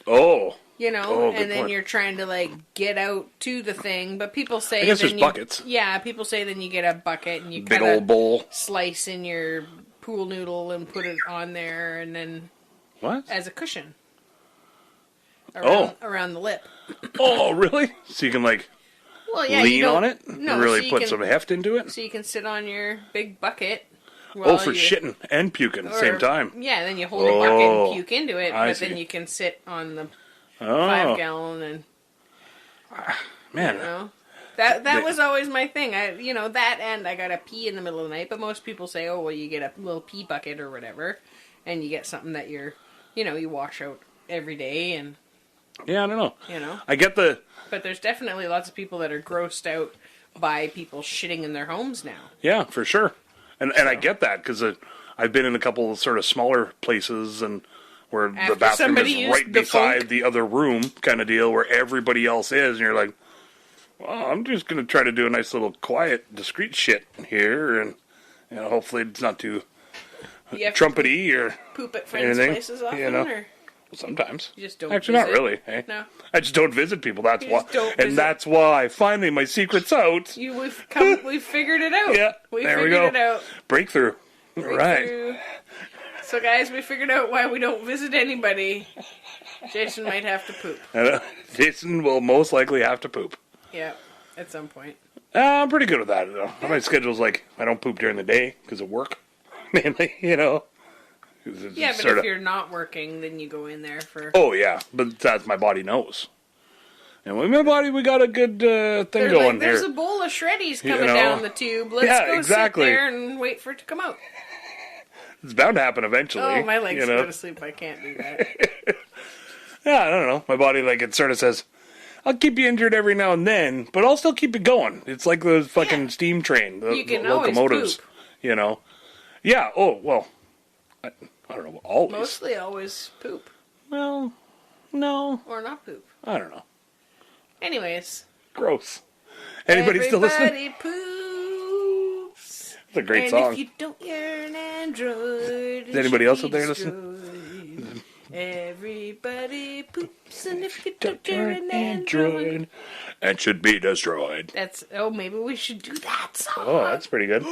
Oh. Good good then point. you're trying to get out to the thing, but people say I guess then there's buckets. Yeah, people say then you get a bucket and you Big kinda old bowl. slice in your pool noodle and put it on there, and then What? as a cushion Oh. around the lip. Oh, really? So you can Well, yeah, you lean don't- on it No, and really so you put can- some heft into it? So you can sit on your big bucket. Oh, for shitting and puking at the same time. Yeah, then you hold a bucket and Oh, puke into it, I but then see. you can sit on the Oh, 5-gallon and man. That was always my thing. That and I gotta pee in the middle of the night, but most people say, oh, well, you get a little pee bucket or whatever, and you get something that you wash out every day, and, Yeah, I don't know. I get But there's definitely lots of people that are grossed out by people shitting in their homes now. Yeah, for sure. And I get that because I've been in a couple of sort of smaller places and where After the bathroom somebody is used right the beside funk. the other room kind of deal where everybody else is. And you're like, well, I'm just going to try to do a nice little quiet, discreet shit here. And hopefully it's not too You have trumpety or to poop at friends' anything, places often, Well, or sometimes. you just don't Actually, visit? not really. Eh? No. I just don't visit people. That's You why. just don't And visit. that's why finally my secret's out. We've figured it out. Yeah, there we go. It out. Breakthrough. All right. Breakthrough. So, guys, we figured out why we don't visit anybody. Jason might have to poop. Jason will most likely have to poop. Yeah, at some point. I'm pretty good with that, though. My schedule's I don't poop during the day because of work, mainly, Yeah, but if you're not working, then you go in there for... Oh, yeah, but that's my body knows. And with my body, we got a good thing They're going like, there's here. a bowl of shreddies coming down the tube. Let's go sit there and wait for it to come out. It's bound to happen eventually. Oh, my legs go to sleep. I can't do that. Yeah, I don't know. My body, like, it sort of says, I'll keep you injured every now and then, but I'll still keep it going. It's like the fucking steam train, the locomotives. Poop. You know? Yeah, oh, well, I don't know, always. Mostly always poop. Well, no. Or not poop. I don't know. Anyways. Gross. Anybody still listening? Everybody poops. It's a great song. If you don't, you're an android. Is anybody else out there listening? Everybody poops, and if you don't, you're an android. And should be destroyed. Maybe we should do that song. Oh, that's pretty good.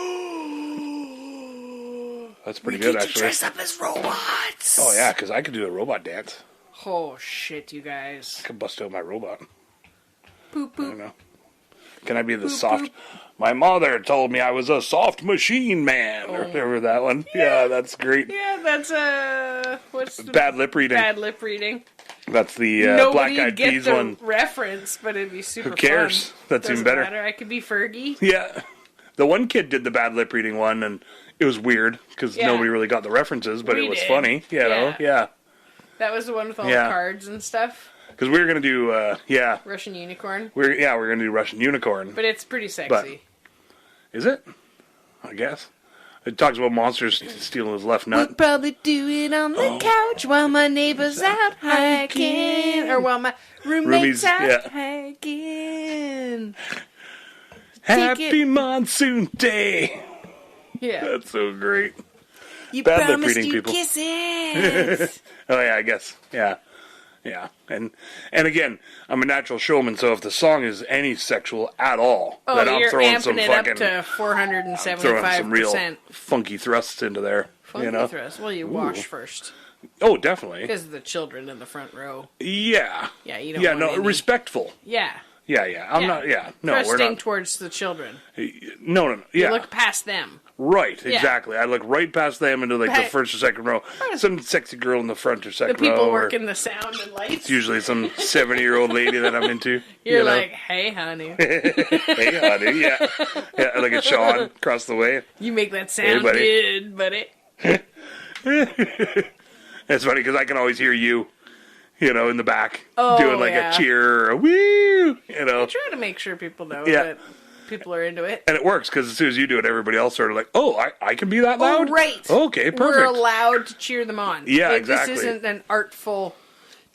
That's pretty good, actually. We dress up as robots. Oh, yeah, because I could do a robot dance. Oh, shit, you guys. I could bust out my robot. Poop, poop. I don't know. Can I be the soft... Poop. My mother told me I was a soft machine man. Or remember that one? Yeah, that's great. Yeah, that's what's the... Bad lip reading. Bad lip reading. That's the Black Eyed Peas one. Nobody get the reference, but it'd be super fun. Who cares? That's even better. I could be Fergie. Yeah. The one kid did the bad lip reading one, and it was weird, because nobody really got the references, but it was funny. You know? Yeah. That was the one with all the cards and stuff. Because we were going to do, Russian Unicorn. We're going to do Russian Unicorn. But it's pretty sexy. But, is it? I guess. It talks about monsters stealing his left nut. We'll probably do it on the couch while my neighbor's out hiking. Or while my roommate's out hiking. Happy monsoon day. Yeah. That's so great. You bad lip promised reading, you people. kisses. Oh, yeah, I guess. Yeah. Yeah, and again, I'm a natural showman, so if the song is any sexual at all, then I'm throwing some fucking... up to 475%. Throwing some real funky thrusts into there. Funky thrusts? Well, you wash first. Oh, definitely. Because of the children in the front row. Yeah. Yeah, you don't want any... respectful. Yeah. Yeah. I'm not... Yeah, no, thrusting we're not... towards the children. No. Yeah. You look past them. Right, exactly. I look right past them into the first or second row. Some sexy girl in the front or second row. The people working the sound and lights. It's usually some 70-year-old lady that I'm into. You're like, hey, honey. Hey, honey, yeah. Yeah, like a Sean across the way. You make that sound good, buddy. It's funny because I can always hear you, in the back doing like a cheer or a woo, I try to make sure people know that people are into it. And it works, because as soon as you do it, everybody else sort of like, I can be that loud? Oh, right. Okay, perfect. We're allowed to cheer them on. Yeah, exactly. This isn't an artful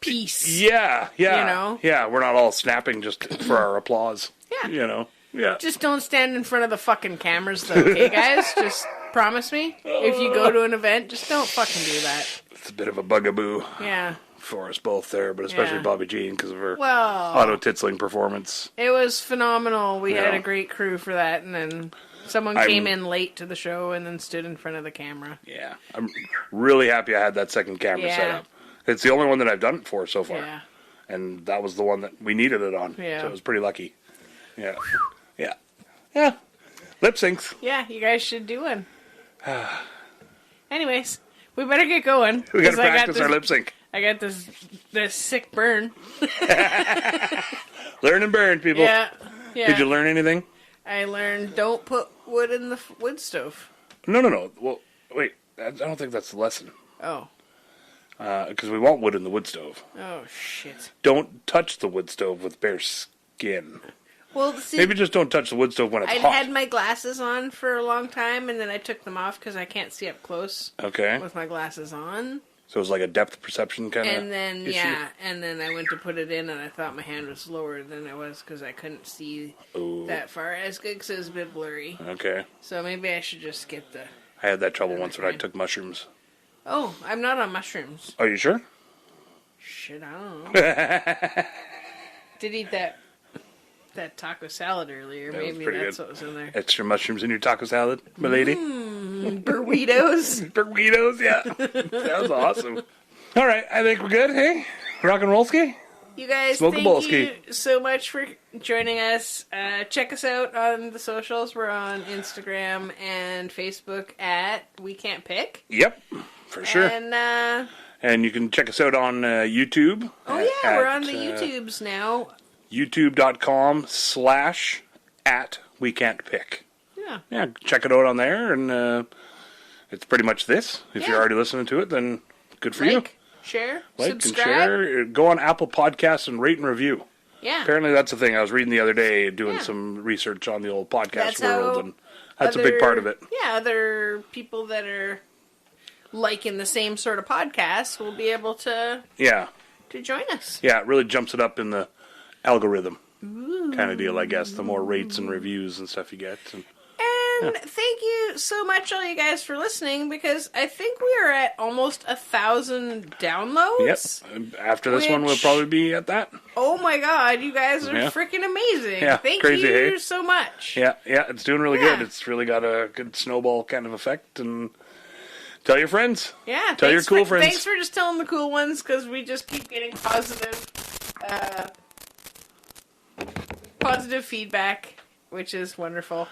piece. Yeah. Yeah, we're not all snapping just for our applause. Yeah. Yeah. Just don't stand in front of the fucking cameras, though, okay, guys? Just promise me. If you go to an event, just don't fucking do that. It's a bit of a bugaboo. Yeah. For us both there, but especially Bobby Jean because of her auto auto-titling performance. It was phenomenal. We had a great crew for that, and then someone came in late to the show and then stood in front of the camera. Yeah. I'm really happy I had that second camera set up. It's the only one that I've done it for so far. Yeah. And that was the one that we needed it on. Yeah. So it was pretty lucky. Yeah. Yeah. Lip syncs. Yeah, you guys should do one. Anyways, we better get going. We got to practice our lip sync. I got this sick burn. Learn and burn, people. Yeah. Did you learn anything? I learned don't put wood in the wood stove. No. Well, wait. I don't think that's the lesson. Oh. Because we want wood in the wood stove. Oh, shit. Don't touch the wood stove with bare skin. Well, see, maybe just don't touch the wood stove when it's hot. I'd had my glasses on for a long time, and then I took them off because I can't see up close. Okay. With my glasses on. So it was like a depth perception kind of And then, issue? and then I went to put it in, and I thought my hand was lower than it was because I couldn't see that far as good because it was a bit blurry. Okay. So maybe I should just get the... I had that trouble once when I took mushrooms. Oh, I'm not on mushrooms. Are you sure? Shit, I don't know. Did eat that taco salad earlier. Maybe that's what was in there. Extra mushrooms in your taco salad, my lady? Burritos. Burritos, yeah. That was awesome. All right, I think we're good, hey? Rock and roll ski? You guys, thank you so much for joining us. Check us out on the socials. We're on Instagram and Facebook at We Can't Pick. Yep. For sure. And you can check us out on YouTube. Oh, yeah, we're on the YouTubes now. YouTube.com/@WeCan'tPick. Yeah, check it out on there, and it's pretty much this. If you're already listening to it, then good for you. Share, like subscribe. and share. Go on Apple Podcasts and rate and review. Yeah. Apparently that's the thing. I was reading the other day, doing some research on the old podcast world, and that's a big part of it. Yeah, other people that are liking the same sort of podcasts will be able to join us. Yeah, it really jumps it up in the algorithm kind of deal, I guess. The more rates and reviews and stuff you get. And thank you so much, all you guys, for listening, because I think we are at almost 1,000 downloads. Yep. After this one, we'll probably be at that. Oh my God, you guys are freaking amazing. Yeah, thank crazy, you so much. Yeah, it's doing really good. It's really got a good snowball kind of effect. And tell your friends. Yeah. Tell your cool friends. Thanks for just telling the cool ones, because we just keep getting positive feedback, which is wonderful.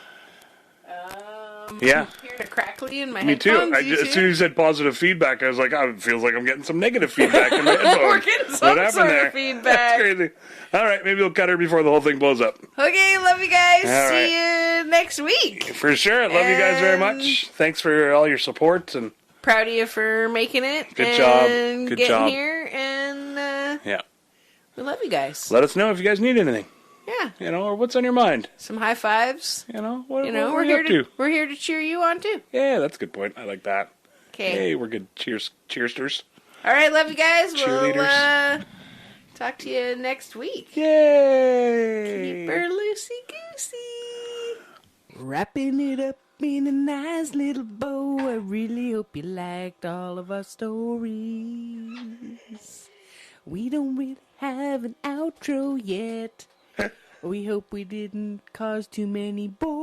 I'm hearing a crackly in my headphones. Me too. As soon as you said positive feedback, I was like, it feels like I'm getting some negative feedback in my headphones. We're getting some sort of feedback. That's crazy. All right, maybe we'll cut her before the whole thing blows up. Okay, love you guys. All See you next week. For sure. Love you guys very much. Thanks for all your support. And proud of you for making it. Good job. Good job. Getting here. And we love you guys. Let us know if you guys need anything. Yeah. Or what's on your mind. Some high fives. What we're here to cheer you on too. Yeah, that's a good point. I like that. Okay. Hey, we're good. Cheersters. All right, love you guys. Cheerleaders. We'll talk to you next week. Yay! Keep her loosey-goosey. Wrapping it up in a nice little bow. I really hope you liked all of our stories. We don't really have an outro yet. We hope we didn't cause too many bories.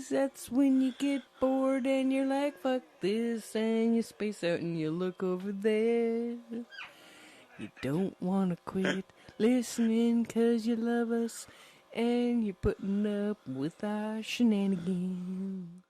That's when you get bored and you're like, fuck this, and you space out and you look over there. You don't want to quit listening 'cause you love us and you're putting up with our shenanigans.